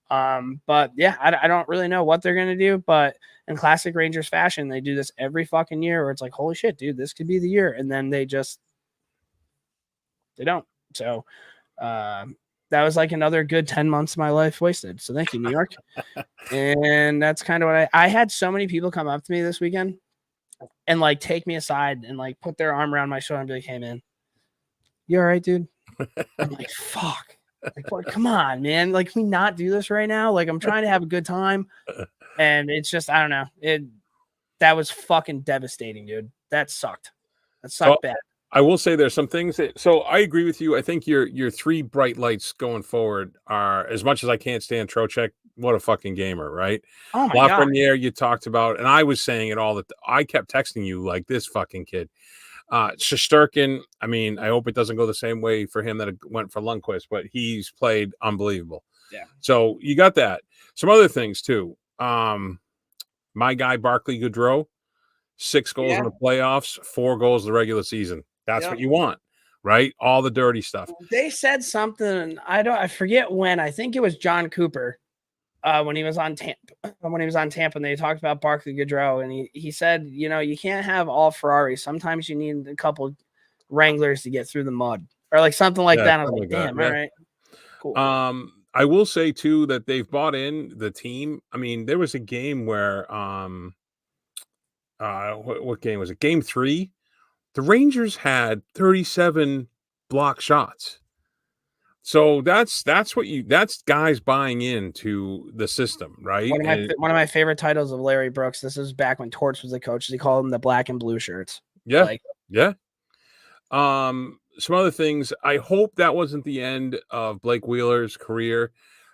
But yeah, I don't really know what they're going to do, but in classic Rangers fashion, they do this every fucking year where it's like, holy shit, dude, this could be the year. And then they don't. So, that was like another good 10 months of my life wasted. So thank you, New York. And that's kind of what I had so many people come up to me this weekend and like take me aside and like put their arm around my shoulder and be like, hey man, you all right, dude? I'm like, fuck. Like, what? Come on, man. Like, can we not do this right now? Like, I'm trying to have a good time. And it's just, I don't know. That was fucking devastating, dude. That sucked. That sucked bad. I will say there's some things so I agree with you. I think your three bright lights going forward are, as much as I can't stand Trocheck, what a fucking gamer, right? Oh my God. Lafreniere, you talked about, and I was saying it all I kept texting you like, this fucking kid. Shesterkin, I mean, I hope it doesn't go the same way for him that it went for Lundqvist, but he's played unbelievable. Yeah. So you got that. Some other things too. My guy Barclay Goodrow, 6 goals in the playoffs, 4 goals in the regular season. That's what you want, right? All the dirty stuff. They said something. I forget when. I think it was John Cooper when he was on Tampa. And they talked about Barclay Goodrow, and he said, you can't have all Ferraris. Sometimes you need a couple Wranglers to get through the mud, or like something like that. I was like, damn, all right, cool. I will say too that they've bought in the team. I mean, there was a game where what game was it? Game 3. The Rangers had 37 block shots. So that's guys buying into the system, right? One of my favorite titles of Larry Brooks. This is back when Torts was the coach. He called them the black and blue shirts. Yeah. Some other things. I hope that wasn't the end of Blake Wheeler's career,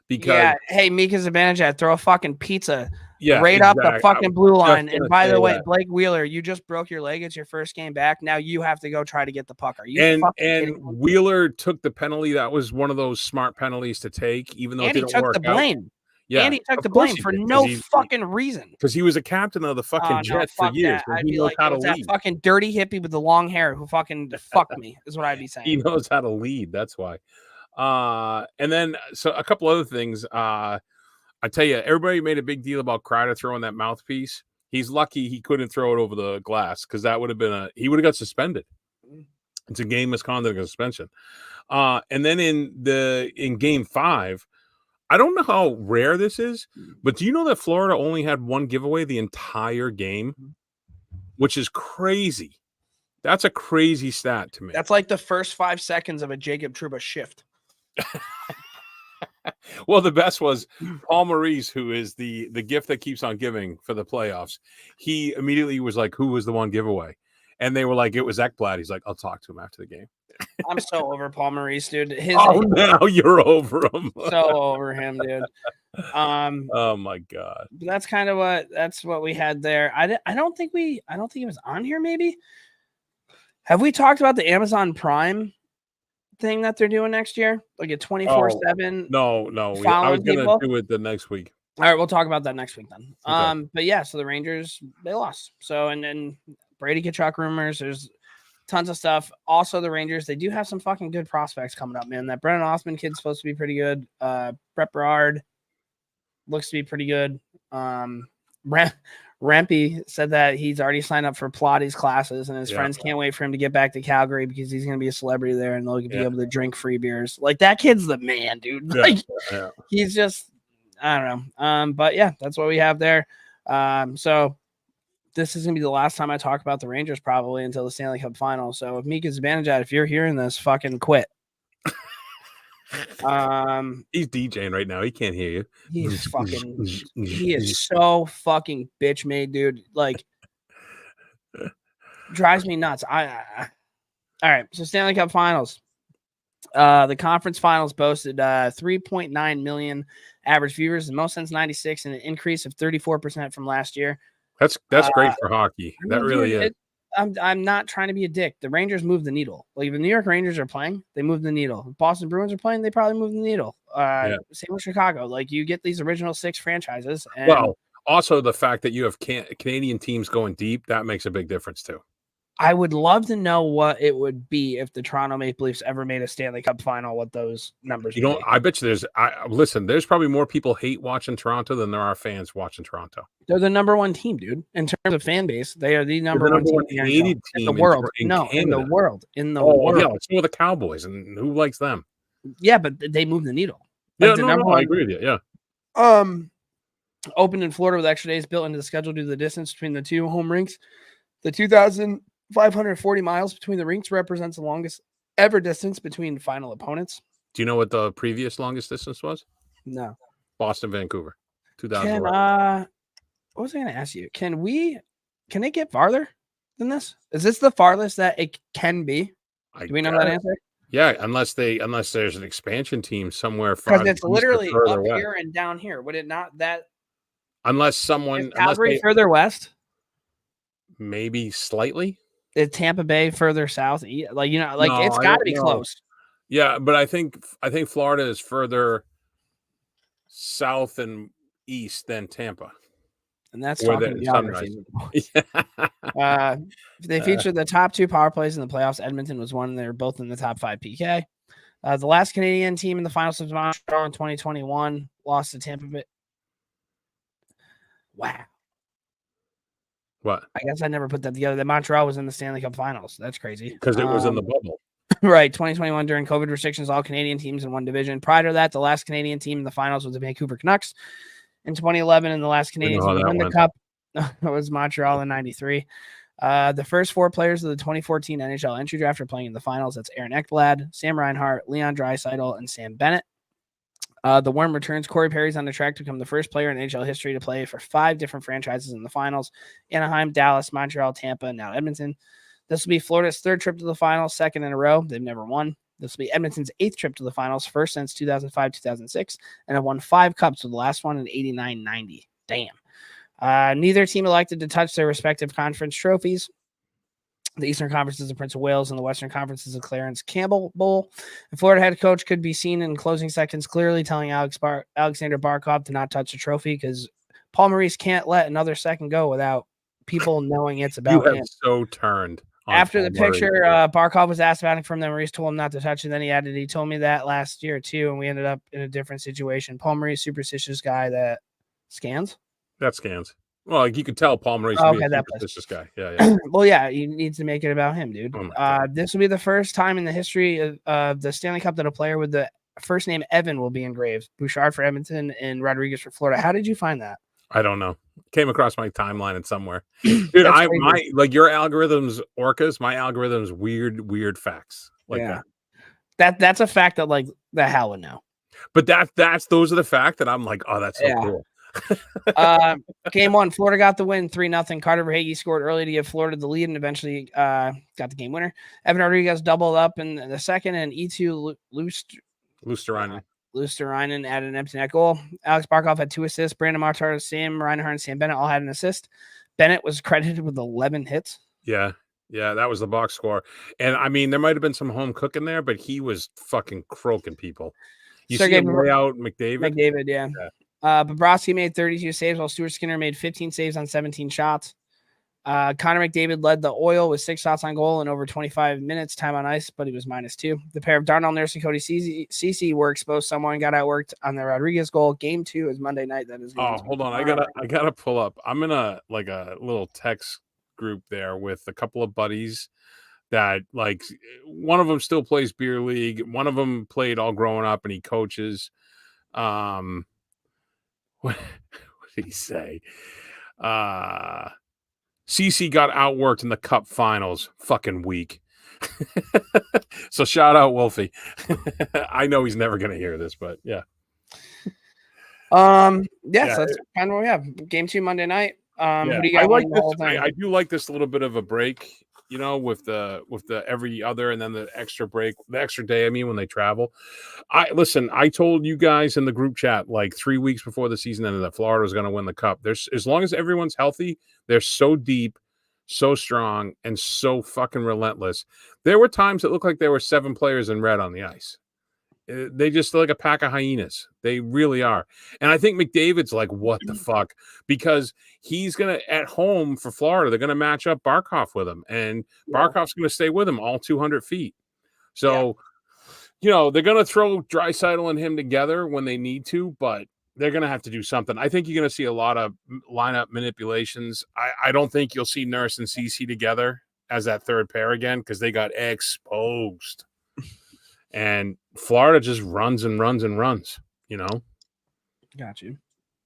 because hey, Mika Zibanejad, throw a fucking pizza exactly. up the fucking blue line. And by the way, Blake Wheeler, you just broke your leg. It's your first game back. Now you have to go try to get the puck. Are you fucking kidding me? Wheeler took the penalty. That was one of those smart penalties to take, even though it didn't work out. Blame. Yeah, and he took the blame for no fucking reason. Because he was a captain of the fucking Jets for years. I'd be like, that fucking dirty hippie with the long hair who fucking fucked me is what I'd be saying. He knows how to lead. That's why. And then so a couple other things. I tell you, everybody made a big deal about Kreider throwing that mouthpiece. He's lucky he couldn't throw it over the glass, because that would have been he would have got suspended. It's a game misconduct and suspension. And then in game 5. I don't know how rare this is, but do you know that Florida only had 1 giveaway the entire game, which is crazy. That's a crazy stat to me. That's like the first 5 seconds of a Jacob Trouba shift. Well, the best was Paul Maurice, who is the gift that keeps on giving for the playoffs. He immediately was like, who was the 1 giveaway? And they were like, it was Ekblad. He's like, I'll talk to him after the game. I'm so over Paul Maurice, dude. Now you're over him. So over him, dude. Oh my God. That's kind of what we had there. I don't think it was on here. Maybe. Have we talked about the Amazon Prime thing that they're doing next year? Like a 24/7. No. I was gonna do it the next week. All right, we'll talk about that next week then. Okay. But yeah, so the Rangers, they lost. So and then Brady Tkachuk rumors. There's tons of stuff. Also, the Rangers, they do have some fucking good prospects coming up, man. That Brennan Osmond kid's supposed to be pretty good. Brett Berard looks to be pretty good. Rampy said that he's already signed up for Pilates classes, and his friends can't wait for him to get back to Calgary because he's going to be a celebrity there, and they'll be able to drink free beers. Like, that kid's the man, dude. He's just, I don't know. But yeah, that's what we have there. So this is going to be the last time I talk about the Rangers probably until the Stanley Cup final. So if Mika Zibanejad, if you're hearing this, fucking quit. He's DJing right now. He can't hear you. He is so fucking bitch made, dude. Like, drives me nuts. All right. So Stanley Cup Finals. The conference finals boasted 3.9 million average viewers, the most since '96, and an increase of 34% from last year. That's great for hockey. That really is. I'm not trying to be a dick. The Rangers move the needle. Like, if the New York Rangers are playing, they move the needle. If Boston Bruins are playing, they probably move the needle. Same with Chicago. Like, you get these original 6 franchises. And well, also the fact that you have Canadian teams going deep, that makes a big difference too. I would love to know what it would be if the Toronto Maple Leafs ever made a Stanley Cup final, what those numbers would be. I bet you there's probably more people hate watching Toronto than there are fans watching Toronto. They're the number 1 team, dude. In terms of fan base, they are the number one team Canadian team in the world. In the world. In the world. Yeah, it's with the Cowboys, and who likes them? Yeah, but they move the needle. Like, I agree with you. Yeah. Opened in Florida with extra days built into the schedule due to the distance between the 2 home rinks. The 2,540 miles between the rinks represents the longest ever distance between final opponents. Do you know what the previous longest distance was? No. Boston, Vancouver, 2011. What was I going to ask you? Can it get farther than this? Is this the farthest that it can be? Do we know that answer? Yeah, unless there's an expansion team somewhere far. Because it's literally up west. Here and down here. Would it not that? Unless Calgary further west? Maybe slightly. Is Tampa Bay further south? It's got to be close. Yeah, but I think Florida is further south and east than Tampa. And that's talking geography. They featured the top 2 power plays in the playoffs. Edmonton was one, and they were both in the top 5 PK. The last Canadian team in the finals was Montreal in 2021, lost to Tampa Bay. Wow. What? I guess I never put that together. That Montreal was in the Stanley Cup Finals. That's crazy. Because it was in the bubble. Right. 2021, during COVID restrictions, all Canadian teams in one division. Prior to that, the last Canadian team in the finals was the Vancouver Canucks in 2011, and the last Canadian team to win the Cup was Montreal in '93. The first 4 players of the 2014 NHL entry draft are playing in the finals. That's Aaron Ekblad, Sam Reinhart, Leon Draisaitl, and Sam Bennett. The Worm returns. Corey Perry's on the track to become the first player in NHL history to play for 5 different franchises in the finals: Anaheim, Dallas, Montreal, Tampa, and now Edmonton. This will be Florida's 3rd trip to the finals, 2nd in a row. They've never won. This will be Edmonton's 8th trip to the finals, first since 2005-2006, and have won 5 cups, with the last one in '89-'90. Damn. Neither team elected to touch their respective conference trophies. The Eastern Conference is the Prince of Wales, and the Western Conference is the Clarence Campbell Bowl. The Florida head coach could be seen in closing seconds clearly telling Alexander Barkov to not touch the trophy, because Paul Maurice can't let another second go without people knowing it's about him. You have so turned. After the picture, Barkov was asked about it from them. Maurice told him not to touch it. Then he added, he told me that last year too, and we ended up in a different situation. Paul Maurice, superstitious guy that scans. That scans. Well, you could tell Paul Maurice is a superstitious guy. Yeah. Well, yeah, he needs to make it about him, dude. This will be the first time in the history of the Stanley Cup that a player with the first name Evan will be engraved. Bouchard for Edmonton and Rodriguez for Florida. How did you find that? I don't know. Came across my timeline and somewhere. Dude, your algorithm's orcas, my algorithm's weird facts. That's a fact that like the hell would know. But those are the fact that I'm like, oh, that's so cool. Game 1, Florida got the win 3-0. Carter Verhaeghe scored early to give Florida the lead and eventually got the game winner. Evan Rodriguez doubled up in the second, and E2 Luosterainen added an empty net goal. Alex Barkov had 2 assists. Brandon Martar, Sam Reinhart, and Sam Bennett all had an assist. Bennett was credited with 11 hits. Yeah, that was the box score. And I mean, there might have been some home cooking there, but he was fucking croaking people. You see him lay out McDavid? McDavid, yeah. Bobrovsky made 32 saves, while Stuart Skinner made 15 saves on 17 shots. Connor McDavid led the Oil with 6 shots on goal in over 25 minutes time on ice, but he was -2. The pair of Darnell Nurse and Cody Ceci were exposed. Someone got outworked on the Rodriguez goal. Game 2 is Monday night. That is. Hold on. I gotta pull up. I'm in a little text group there with a couple of buddies that like one of them still plays beer league. One of them played all growing up and he coaches. What did he say? CC got outworked in the Cup Finals. Fucking weak. So shout out Wolfie. I know he's never going to hear this, but yeah. Yes, Yeah. that's kind of what we have. Game 2 Monday night. Yeah. Who do you got? I like the this. whole thing? I do like this little bit of a break, you know, with the every other and then the extra break, the extra day. I mean, when they travel. I told you guys in the group chat like 3 weeks before the season ended that Florida was going to win the cup. There's as long as everyone's healthy, they're so deep, so strong, and so fucking relentless. There were times it looked like there were 7 players in red on the ice. They just like a pack of hyenas. They really are. And I think McDavid's like, what the fuck? Because he's going to, at home for Florida, they're going to match up Barkov with him. And Barkov's going to stay with him all 200 feet. So, you know, they're going to throw Draisaitl and him together when they need to, but they're going to have to do something. I think you're going to see a lot of lineup manipulations. I don't think you'll see Nurse and CeCe together as that third pair again because they got exposed. And Florida just runs and runs and runs, you know. Got you.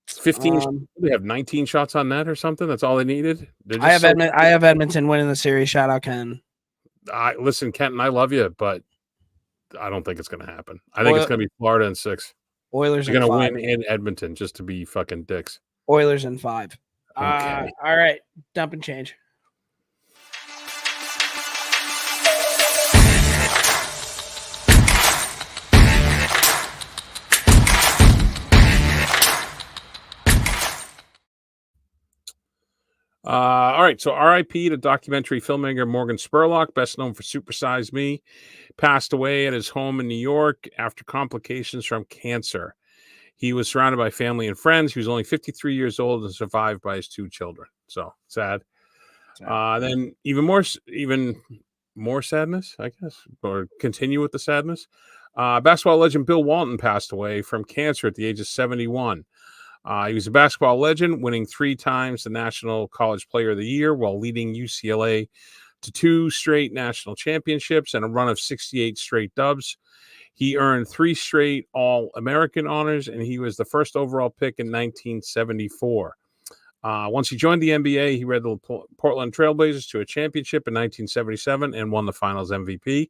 15. They have 19 shots on net or something. That's all they needed. I have Edmonton winning the series. Shout out Ken. Listen, Kenton, I love you, but I don't think it's going to happen. I think it's going to be Florida in 6. Oilers are going to win in Edmonton just to be fucking dicks. Oilers in 5. Okay. All right. Dump and change. All right, so R.I.P. to documentary filmmaker Morgan Spurlock, best known for Super Size Me, passed away at his home in New York after complications from cancer. He was surrounded by family and friends. He was only 53 years old and survived by his 2 children. So sad. Then even more sadness, I guess, or continue with the sadness. Basketball legend Bill Walton passed away from cancer at the age of 71. He was a basketball legend, winning 3 times the National College Player of the Year while leading UCLA to 2 straight national championships and a run of 68 straight dubs. He earned 3 straight All-American honors, and he was the first overall pick in 1974. Once he joined the NBA, he led the Portland Trailblazers to a championship in 1977 and won the Finals MVP.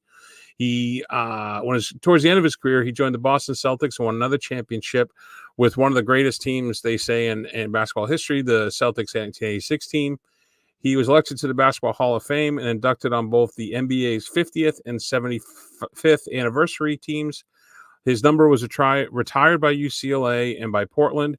Towards the end of his career, he joined the Boston Celtics and won another championship with one of the greatest teams, they say, in basketball history, the Celtics 1986 team. He was elected to the Basketball Hall of Fame and inducted on both the NBA's 50th and 75th anniversary teams. His number was retired by UCLA and by Portland.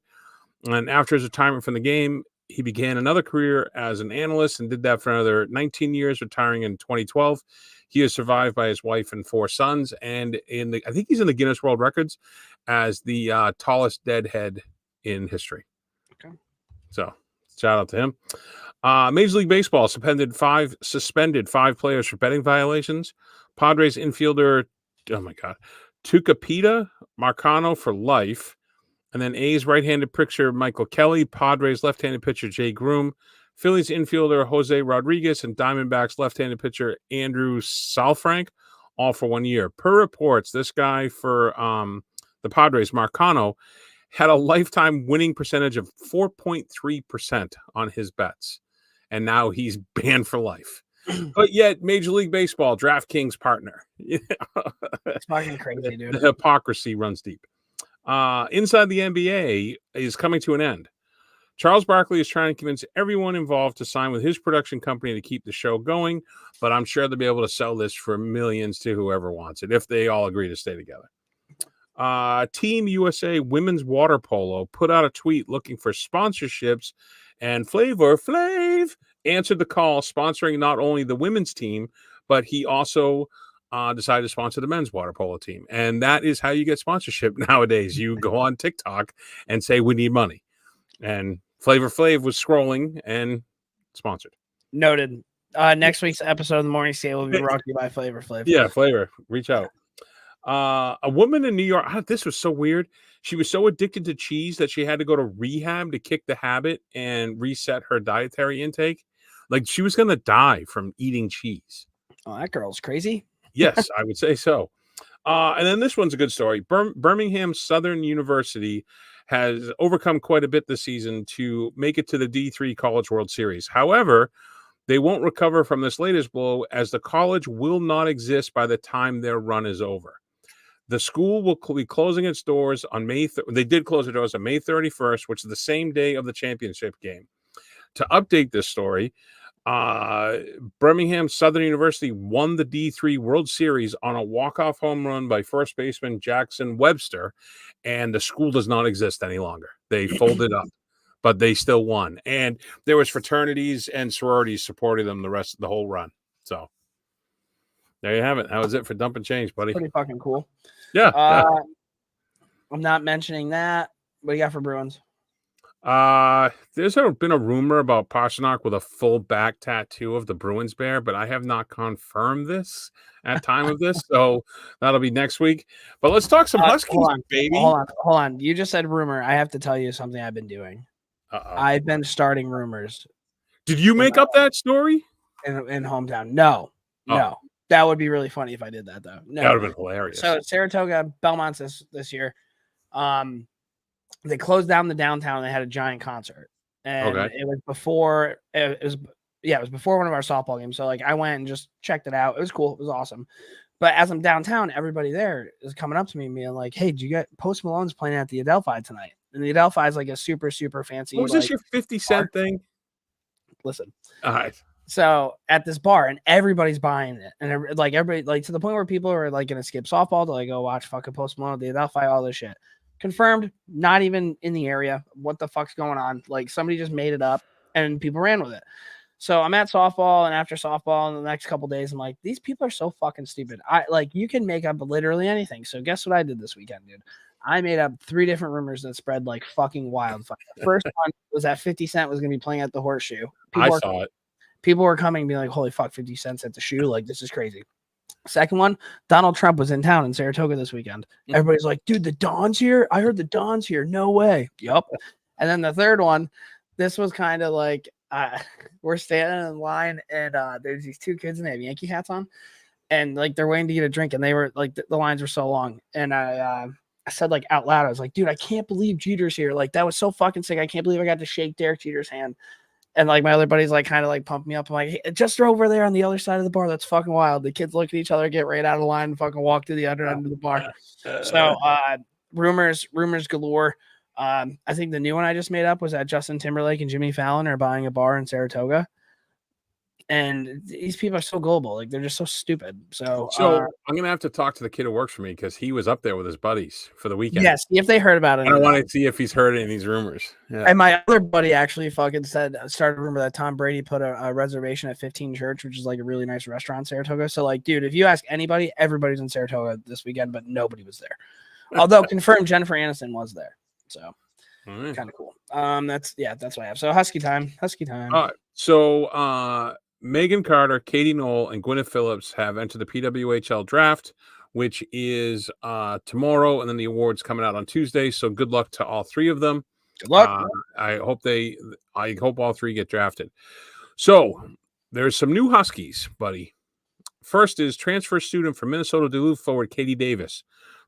And after his retirement from the game, he began another career as an analyst and did that for another 19 years, retiring in 2012. He is survived by his wife and 4 sons, and I think he's in the Guinness World Records as the tallest deadhead in history. Okay. So shout out to him. Major League Baseball suspended 5 players for betting violations. Padres infielder, Tucupita Marcano for life. And then A's right-handed pitcher Michael Kelly, Padres left-handed pitcher Jay Groom, Phillies infielder Jose Rodriguez, and Diamondbacks left-handed pitcher Andrew Salfrank, all for 1 year. Per reports, this guy for the Padres, Marcano, had a lifetime winning percentage of 4.3% on his bets, and now he's banned for life. But yet, Major League Baseball, DraftKings partner. It's fucking crazy, dude. The hypocrisy runs deep. Inside the NBA is coming to an end. Charles Barkley is trying to convince everyone involved to sign with his production company to keep the show going, but I'm sure they'll be able to sell this for millions to whoever wants it if they all agree to stay together. Team USA Women's Water Polo put out a tweet looking for sponsorships, and Flavor Flav answered the call, sponsoring not only the women's team, but he also decided to sponsor the men's water polo team. And that is how you get sponsorship nowadays. You go on TikTok and say, we need money. And Flavor Flav was scrolling and sponsored. Noted. Next week's episode of the Morning Skate will be brought to you by Flavor Flav. Yeah, Flavor. Reach out. A woman in New York, this was so weird. She was so addicted to cheese that she had to go to rehab to kick the habit and reset her dietary intake. Like she was going to die from eating cheese. Oh, that girl's crazy. Yes, I would say so. And then this one's a good story. Birmingham Southern University has overcome quite a bit this season to make it to the D3 College World Series. However, They won't recover from this latest blow as the college will not exist by the time their run is over. The school will be closing its doors on they did close their doors on May 31st, which is the same day of the championship game. To update this story, Birmingham Southern University won the D3 World Series on a walk-off home run by first baseman Jackson Webster, and the school does not exist any longer. They folded up, but they still won. And there was fraternities and sororities supporting them the whole run. So there you have it. That was it for Dump and Change, buddy. Pretty fucking cool. Yeah. I'm not mentioning that. What do you got for Bruins? There's been a rumor about Pastrnak with a full back tattoo of the Bruins bear, but I have not confirmed this at time of this, so that'll be next week. But let's talk some Huskies, baby. Hold on. You just said rumor. I have to tell you something I've been doing. I've been starting rumors. Did you make up that story? In hometown? No. That would be really funny if I did that, though. No. That would have been hilarious. So Saratoga, Belmont's this year. They closed down the downtown. They had a giant concert, and it was before one of our softball games. So like I went and just checked it out. It was cool. It was awesome. But as I'm downtown, everybody there is coming up to me and being like, "Hey, did you get Post Malone's playing at the Adelphi tonight?" And the Adelphi is like a super fancy. Was this your 50-cent thing? Listen, all right. So at this bar, and everybody's buying it, and everybody like to the point where people are like gonna skip softball to like go watch fucking Post Malone at the Adelphi, all this shit. Confirmed, not even in the area. What the fuck's going on? Like somebody just made it up and people ran with it. So I'm at softball, and after softball in the next couple days, I'm like, these people are so fucking stupid. You can make up literally anything. So guess what I did this weekend, dude? I made up 3 different rumors that spread like fucking wildfire. The first one was that 50 Cent was going to be playing at the Horseshoe. I saw it. People were coming and being like, holy fuck, 50 cents at the shoe. Like, this is crazy. Second one, Donald Trump was in town in Saratoga this weekend. Everybody's like, dude, the Don's here? I heard the Don's here. No way. Yup. And then the third one, this was kind of like, we're standing in line, and there's these 2 kids, and they have Yankee hats on. And, like, they're waiting to get a drink, and they were, like, the lines were so long. And I said, like, out loud, I was like, dude, I can't believe Jeter's here. Like, that was so fucking sick. I can't believe I got to shake Derek Jeter's hand. And like my other buddies like kind of like pumped me up. I'm like, hey, just over there on the other side of the bar. That's fucking wild. The kids look at each other, get right out of line, and fucking walk to the other end of the bar. So rumors galore. I think the new one I just made up was that Justin Timberlake and Jimmy Fallon are buying a bar in Saratoga. And these people are so gullible. Like, they're just so stupid. So I'm going to have to talk to the kid who works for me because he was up there with his buddies for the weekend. Yes, if they heard about it. I want to see if he's heard any of these rumors. Yeah. And my other buddy actually fucking started a rumor that Tom Brady put a reservation at 15 Church, which is like a really nice restaurant in Saratoga. So, like, dude, if you ask anybody, everybody's in Saratoga this weekend, but nobody was there. Although confirmed Jennifer Aniston was there. So, kind of cool. That's what I have. So, Husky time. All right. So, Megan Carter, Katie Knoll, and Gwyneth Phillips have entered the PWHL draft, which is tomorrow, and then the awards coming out on Tuesday. So good luck to all 3 of them. Good luck. I hope all 3 get drafted. So there's some new Huskies, buddy. First is transfer student from Minnesota Duluth forward Katie Davis.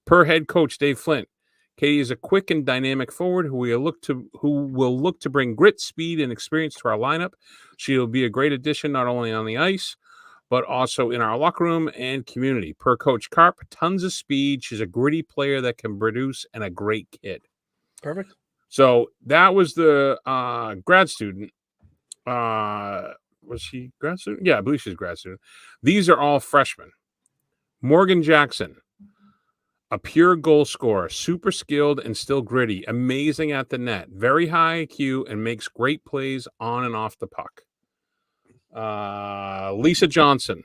Per head coach Dave Flint, Katie is a quick and dynamic forward who will look to bring grit, speed, and experience to our lineup. She will be a great addition not only on the ice, but also in our locker room and community. Per Coach Karp, tons of speed. She's a gritty player that can produce and a great kid. Perfect. So that was the grad student. Was she grad student? Yeah, I believe she's a grad student. These are all freshmen. Morgan Jackson. A pure goal scorer, super skilled and still gritty, amazing at the net, very high IQ, and makes great plays on and off the puck. Lisa Johnson.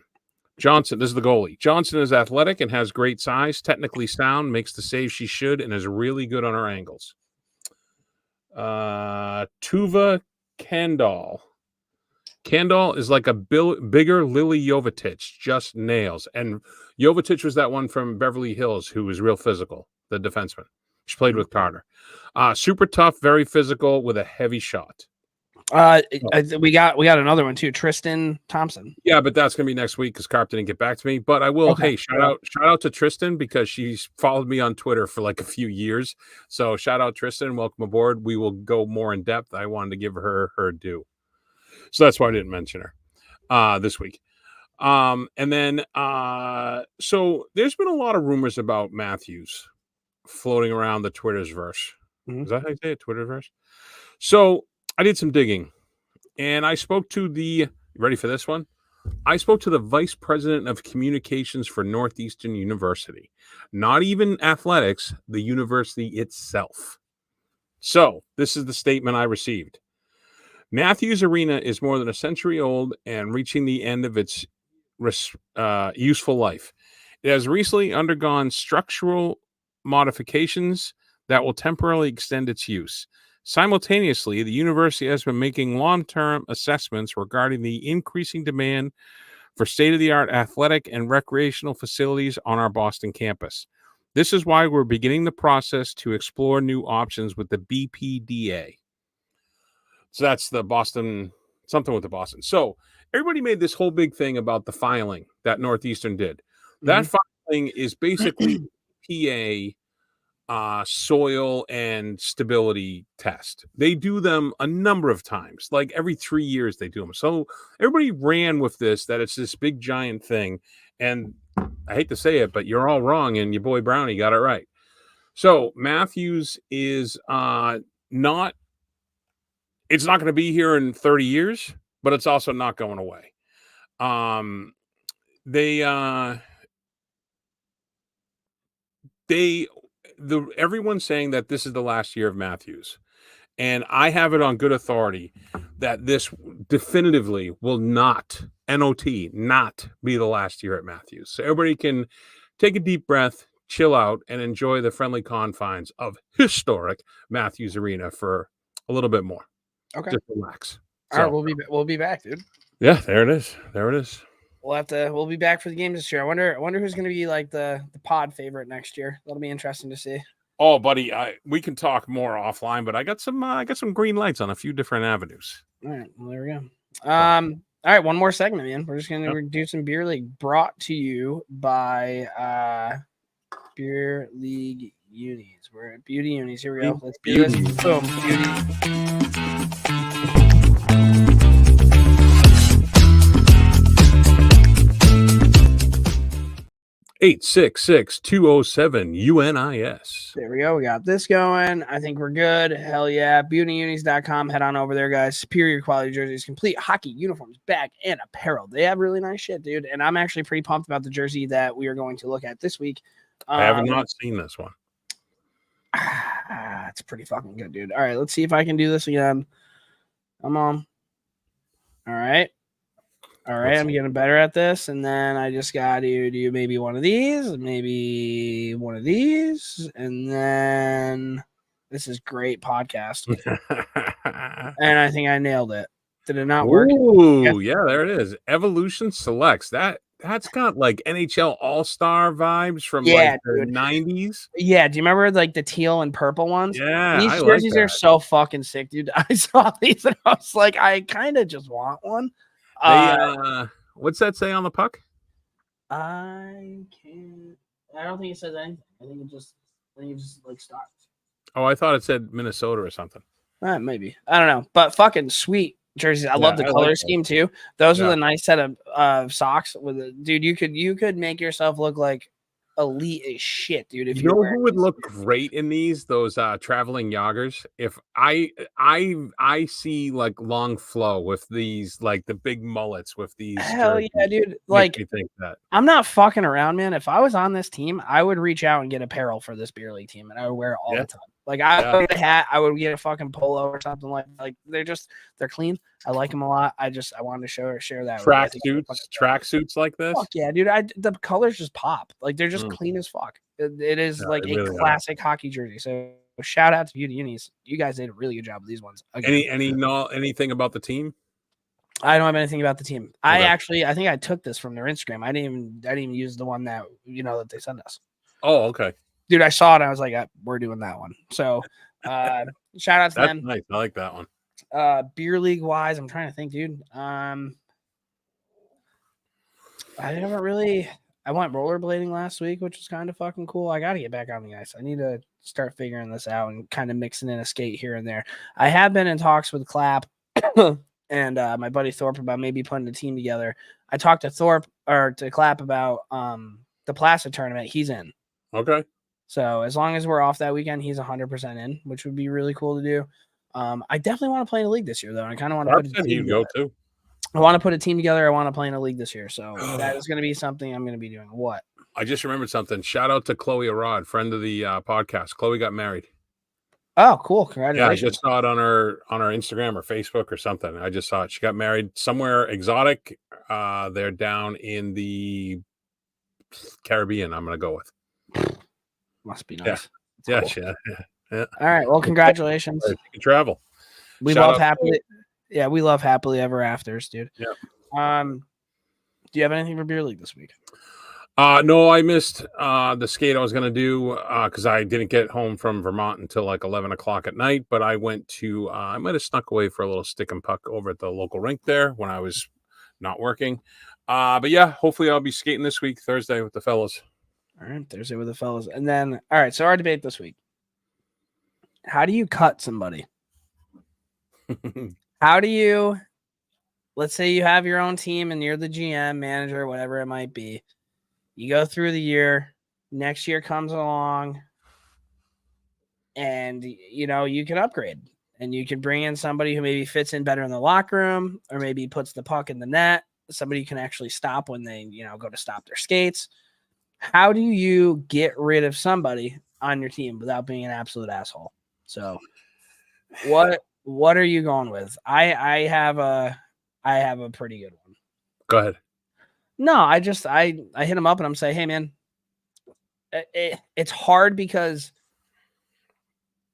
This is the goalie. Johnson is athletic and has great size, technically sound, makes the save she should, and is really good on her angles. Tuva Kandal. Kandal is like a bigger Lily Jovetic, just nails. And Jovetic was that one from Beverly Hills who was real physical, the defenseman. She played with Carter. Super tough, very physical with a heavy shot. We got another one too, Tristan Thompson. Yeah, but that's gonna be next week because Carp didn't get back to me. But I will. Okay. Hey, shout out to Tristan because she's followed me on Twitter for like a few years. So shout out Tristan, welcome aboard. We will go more in depth. I wanted to give her due. So that's why I didn't mention her. this week. And then so there's been a lot of rumors about Matthews floating around the Twitter's verse. Mhm. Is that how you say it? Twitterverse? So I did some digging and I spoke to the ready for this one? I spoke to the vice president of communications for Northeastern University, not even athletics, the university itself. So this is the statement I received. Matthews Arena is more than a century old and reaching the end of its useful life. It has recently undergone structural modifications that will temporarily extend its use. Simultaneously, the university has been making long-term assessments regarding the increasing demand for state-of-the-art athletic and recreational facilities on our Boston campus. This is why we're beginning the process to explore new options with the BPDA. So that's the Boston, something with the Boston. So everybody made this whole big thing about the filing that Northeastern did. That filing is basically PA soil and stability test. They do them a number of times, like every 3 years they do them. So everybody ran with this, that it's this big giant thing. And I hate to say it, but you're all wrong. And your boy Brownie got it right. So Matthews is not, it's not going to be here in 30 years, but it's also not going away. Everyone's saying that this is the last year of Matthews. And I have it on good authority that this definitively will not, N-O-T, not be the last year at Matthews. So everybody can take a deep breath, chill out, and enjoy the friendly confines of historic Matthews Arena for a little bit more. Okay. Just relax. All right, we'll be back, dude. Yeah, there it is. There it is. We'll be back for the games this year. I wonder who's going to be like the pod favorite next year. That'll be interesting to see. Oh, buddy, we can talk more offline, but I got some green lights on a few different avenues. All right, well, there we go. All right, one more segment, man. We're just gonna do some beer league, brought to you by Beer League Unis. We're at Beauty Unis. Here we go. Let's do this. Boom, Beauty. 866-207-UNIS. There we go. We got this going. I think we're good. Hell yeah. BeautyUnis.com. Head on over there, guys. Superior quality jerseys, complete hockey uniforms, bag, and apparel. They have really nice shit, dude. And I'm actually pretty pumped about the jersey that we are going to look at this week. I have not seen this one. It's pretty fucking good, dude. All right, let's see if I can do this again. Come on. All right. I'm getting better at this, and then I just got to do maybe one of these, maybe one of these, and then this is great podcast. And I think I nailed it. Did it not work? Ooh, yeah, there it is. Evolution Selects. That's got like NHL All-Star vibes from like the 90s. Yeah, do you remember like the teal and purple ones? Yeah, these jerseys are so fucking sick, dude. I saw these and I was like, I kind of just want one. What's that say on the puck? I don't think it says anything. I think it just like stops. Oh, I thought it said Minnesota or something. Maybe. I don't know. But fucking sweet jerseys. I love the color scheme too. Those are the nice set of socks with it. Dude, you could make yourself look like elite as shit, dude. If you know who would look great in these, those traveling joggers? If I see like long flow with these, like the big mullets with these. Hell yeah, dude. Like, think that. I'm not fucking around, man. If I was on this team, I would reach out and get apparel for this beer league team, and I would wear it all the time. Like, I would get a hat, I would get a fucking polo or something like they're clean. I like them a lot. I wanted to share that. Tracksuits like this. Fuck yeah, dude. The colors just pop. Like, they're just clean as fuck. It is like a really classic hockey jersey. So shout out to Beauty Unis. You guys did a really good job with these ones. Again. Anything about the team? I don't have anything about the team. Okay. I think I took this from their Instagram. I didn't even use the one that that they sent us. Oh, okay. Dude, I saw it and I was like, we're doing that one. So shout out to them. Nice. I like that one. Beer league wise, I'm trying to think, dude. I went rollerblading last week, which was kind of fucking cool. I got to get back on the ice. I need to start figuring this out and kind of mixing in a skate here and there. I have been in talks with Clap and my buddy Thorpe about maybe putting a team together. I talked to Thorpe or to Clapp about the Placid tournament. He's in. Okay. So as long as we're off that weekend, he's 100% in, which would be really cool to do. I definitely want to play in a league this year, though. I kind of want to put a team together. Go too. I want to put a team together. I want to play in a league this year. So that is going to be something I'm going to be doing. What? I just remembered something. Shout out to Chloe Arad, friend of the podcast. Chloe got married. Oh, cool. Congratulations. Yeah, I just saw it on her Instagram or Facebook or something. I just saw it. She got married somewhere exotic. They're down in the Caribbean, I'm going to go with. Must be nice. Yeah. Cool. Yeah. All right. Well, congratulations. You can travel. We love happily. Yeah, we love happily ever afters, dude. Yeah. Do you have anything for beer league this week? No, I missed the skate I was going to do because I didn't get home from Vermont until like 11 o'clock at night. But I went to I might have snuck away for a little stick and puck over at the local rink there when I was not working. But yeah, hopefully I'll be skating this week, Thursday, with the fellas. All right, Thursday with the fellas. And then, all right, so our debate this week. How do you cut somebody? How do you, let's say you have your own team and you're the GM, manager, whatever it might be. You go through the year, next year comes along, and, you know, you can upgrade. And you can bring in somebody who maybe fits in better in the locker room or maybe puts the puck in the net. Somebody you can actually stop when they, you know, go to stop their skates. How do you get rid of somebody on your team without being an absolute asshole? So what are you going with? I have a pretty good one. Go ahead. No, I hit him up and I'm saying, hey man, it's hard because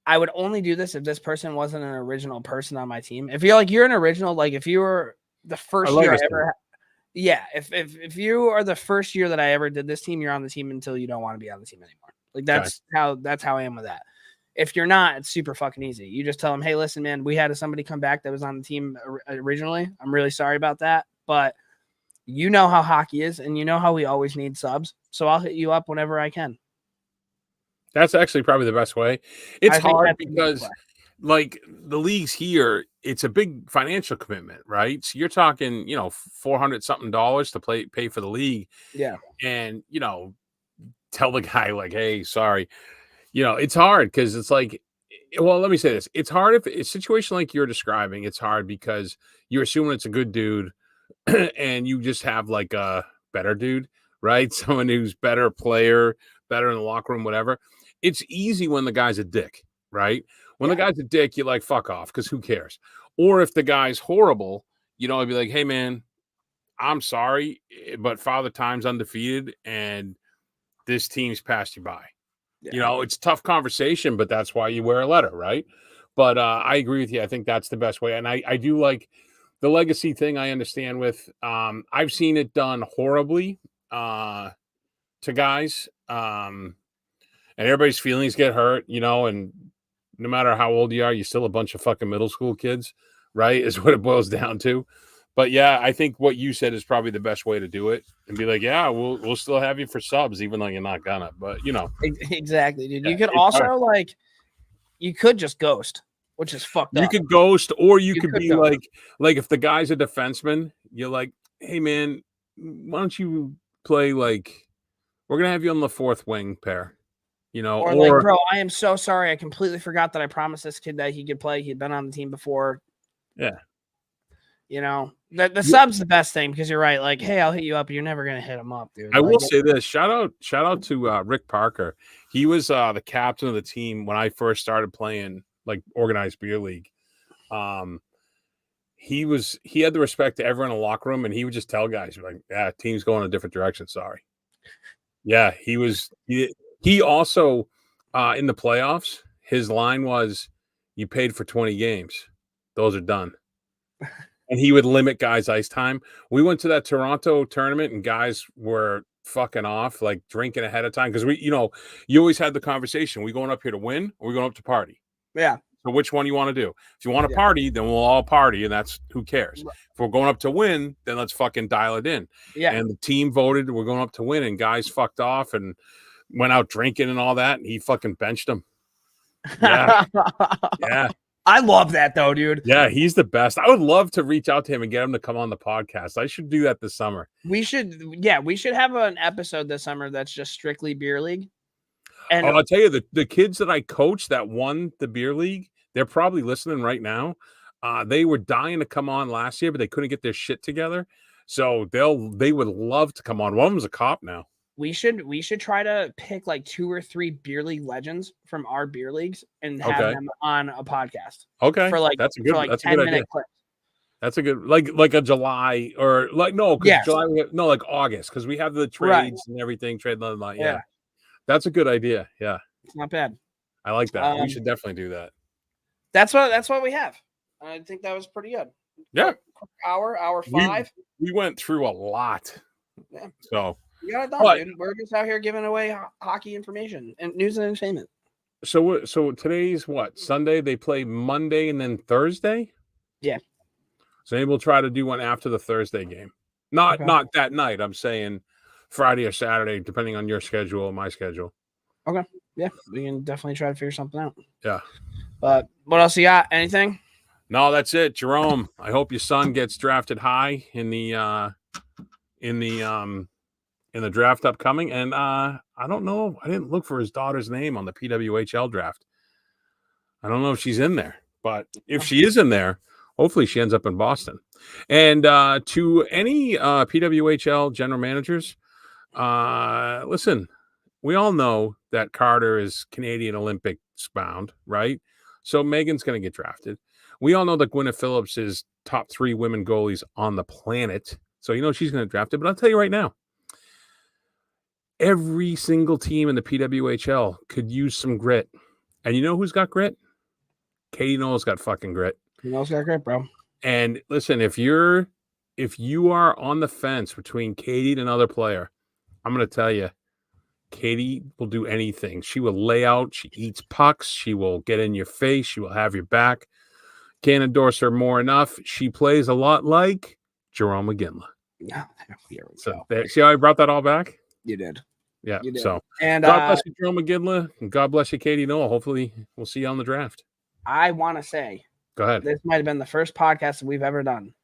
I would only do this if this person wasn't an original person on my team. If you're an original, like if you were the first year I ever, yeah, if you are the first year that I ever did this team, you're on the team until you don't want to be on the team anymore. Like that's how I am with that. If you're not, it's super fucking easy. You just tell them, hey, listen, man, we had somebody come back that was on the team originally. I'm really sorry about that, but you know how hockey is, and you know how we always need subs. So I'll hit you up whenever I can. That's actually probably the best way. It's hard because, like, the leagues here, it's a big financial commitment, right? So you're talking, you know, $400 something to pay for the league. Yeah. And, you know, tell the guy, like, hey, sorry. You know, it's hard because it's like, well, let me say this. It's hard if it's a situation like you're describing. It's hard because you're assuming it's a good dude and you just have like a better dude, right? Someone who's better player, better in the locker room, whatever. It's easy when the guy's a dick, right? When the guy's a dick, you're like, fuck off, because who cares? Or if the guy's horrible, you know, I'd be like, hey, man, I'm sorry, but Father Time's undefeated, and this team's passed you by. Yeah. You know, it's a tough conversation, but that's why you wear a letter, right? But I agree with you. I think that's the best way. And I do like the legacy thing. I understand with I've seen it done horribly to guys. And everybody's feelings get hurt, you know, and no matter how old you are, you're still a bunch of fucking middle school kids, right? Is what it boils down to. But yeah, I think what you said is probably the best way to do it, and be like, yeah, we'll still have you for subs, even though you're not gonna. But you know, exactly, dude. Yeah, you could also hard. You could just ghost, which is fucked up. You could ghost, or you could be ghost. like if the guy's a defenseman, you're like, hey man, why don't you play like we're gonna have you on the fourth wing pair. You know, or like, bro, I am so sorry. I completely forgot that I promised this kid that he could play. He'd been on the team before. Yeah. You know, the sub's the best thing because you're right. Like, hey, I'll hit you up. You're never going to hit him up, dude. I will say this. Shout out to Rick Parker. He was the captain of the team when I first started playing like organized beer league. He had the respect to everyone in the locker room, and he would just tell guys like, yeah, team's going a different direction. Sorry. Yeah, he also, in the playoffs, his line was, you paid for 20 games. Those are done. And he would limit guys' ice time. We went to that Toronto tournament, and guys were fucking off, like drinking ahead of time. Because you always had the conversation. We going up here to win, or we going up to party? Yeah. So which one you want to do? If you want to party, then we'll all party, and that's who cares. If we're going up to win, then let's fucking dial it in. Yeah. And the team voted we're going up to win, and guys fucked off and went out drinking and all that, and he fucking benched them. Yeah. Yeah. I love that though, dude. Yeah, he's the best. I would love to reach out to him and get him to come on the podcast. I should do that this summer. We should have an episode this summer that's just strictly beer league. And I'll tell you, the kids that I coached that won the beer league, they're probably listening right now. They were dying to come on last year, but they couldn't get their shit together. So they would love to come on. One of them's a cop now. we should try to pick like 2 or 3 beer league legends from our beer leagues and have them on a podcast. Okay, For like that's a good 10-minute idea. clips. That's a good like a July or like no, because July like August because we have the trades and everything. Trade line, yeah, that's a good idea. Yeah, it's not bad. I like that. We should definitely do that. That's what we have. I think that was pretty good. Yeah, hour 5. We went through a lot. Yeah. So we got it done, dude. We're just out here giving away hockey information and news and entertainment. So today's what? Sunday? They play Monday and then Thursday? Yeah. So maybe we'll try to do one after the Thursday game. Not that night. I'm saying Friday or Saturday, depending on your schedule and my schedule. Okay. Yeah, we can definitely try to figure something out. Yeah. But what else you got? Anything? No, that's it. Jerome, I hope your son gets drafted high in the draft upcoming. And I don't know. I didn't look for his daughter's name on the PWHL draft. I don't know if she's in there, but if she is in there, hopefully she ends up in Boston. And to any PWHL general managers, listen, we all know that Carter is Canadian Olympics bound, right? So Megan's going to get drafted. We all know that Gwyneth Phillips is top 3 women goalies on the planet. So you know she's going to draft it. But I'll tell you right now, every single team in the PWHL could use some grit. And you know who's got grit? Katie Knowles got fucking grit. Knowles got grit, bro. And listen, if you are on the fence between Katie and another player, I'm going to tell you, Katie will do anything. She will lay out. She eats pucks. She will get in your face. She will have your back. Can't endorse her more enough. She plays a lot like Jerome McGinley. Yeah, here we go. See how I brought that all back? You did. Yeah. You did. So, and God bless you, Jerome McGinley, and God bless you, Katie Noel. Hopefully, we'll see you on the draft. I want to say, go ahead. This might have been the first podcast that we've ever done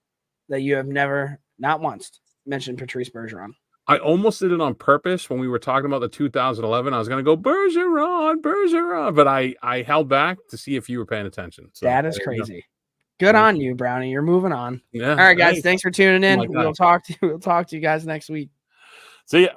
that you have never, not once, mentioned Patrice Bergeron. I almost did it on purpose when we were talking about the 2011. I was going to go Bergeron, but I held back to see if you were paying attention. So, that is crazy. Good on you, Brownie. You're moving on. Yeah. All right, guys. Thanks for tuning in. We'll talk to you guys next week. See ya.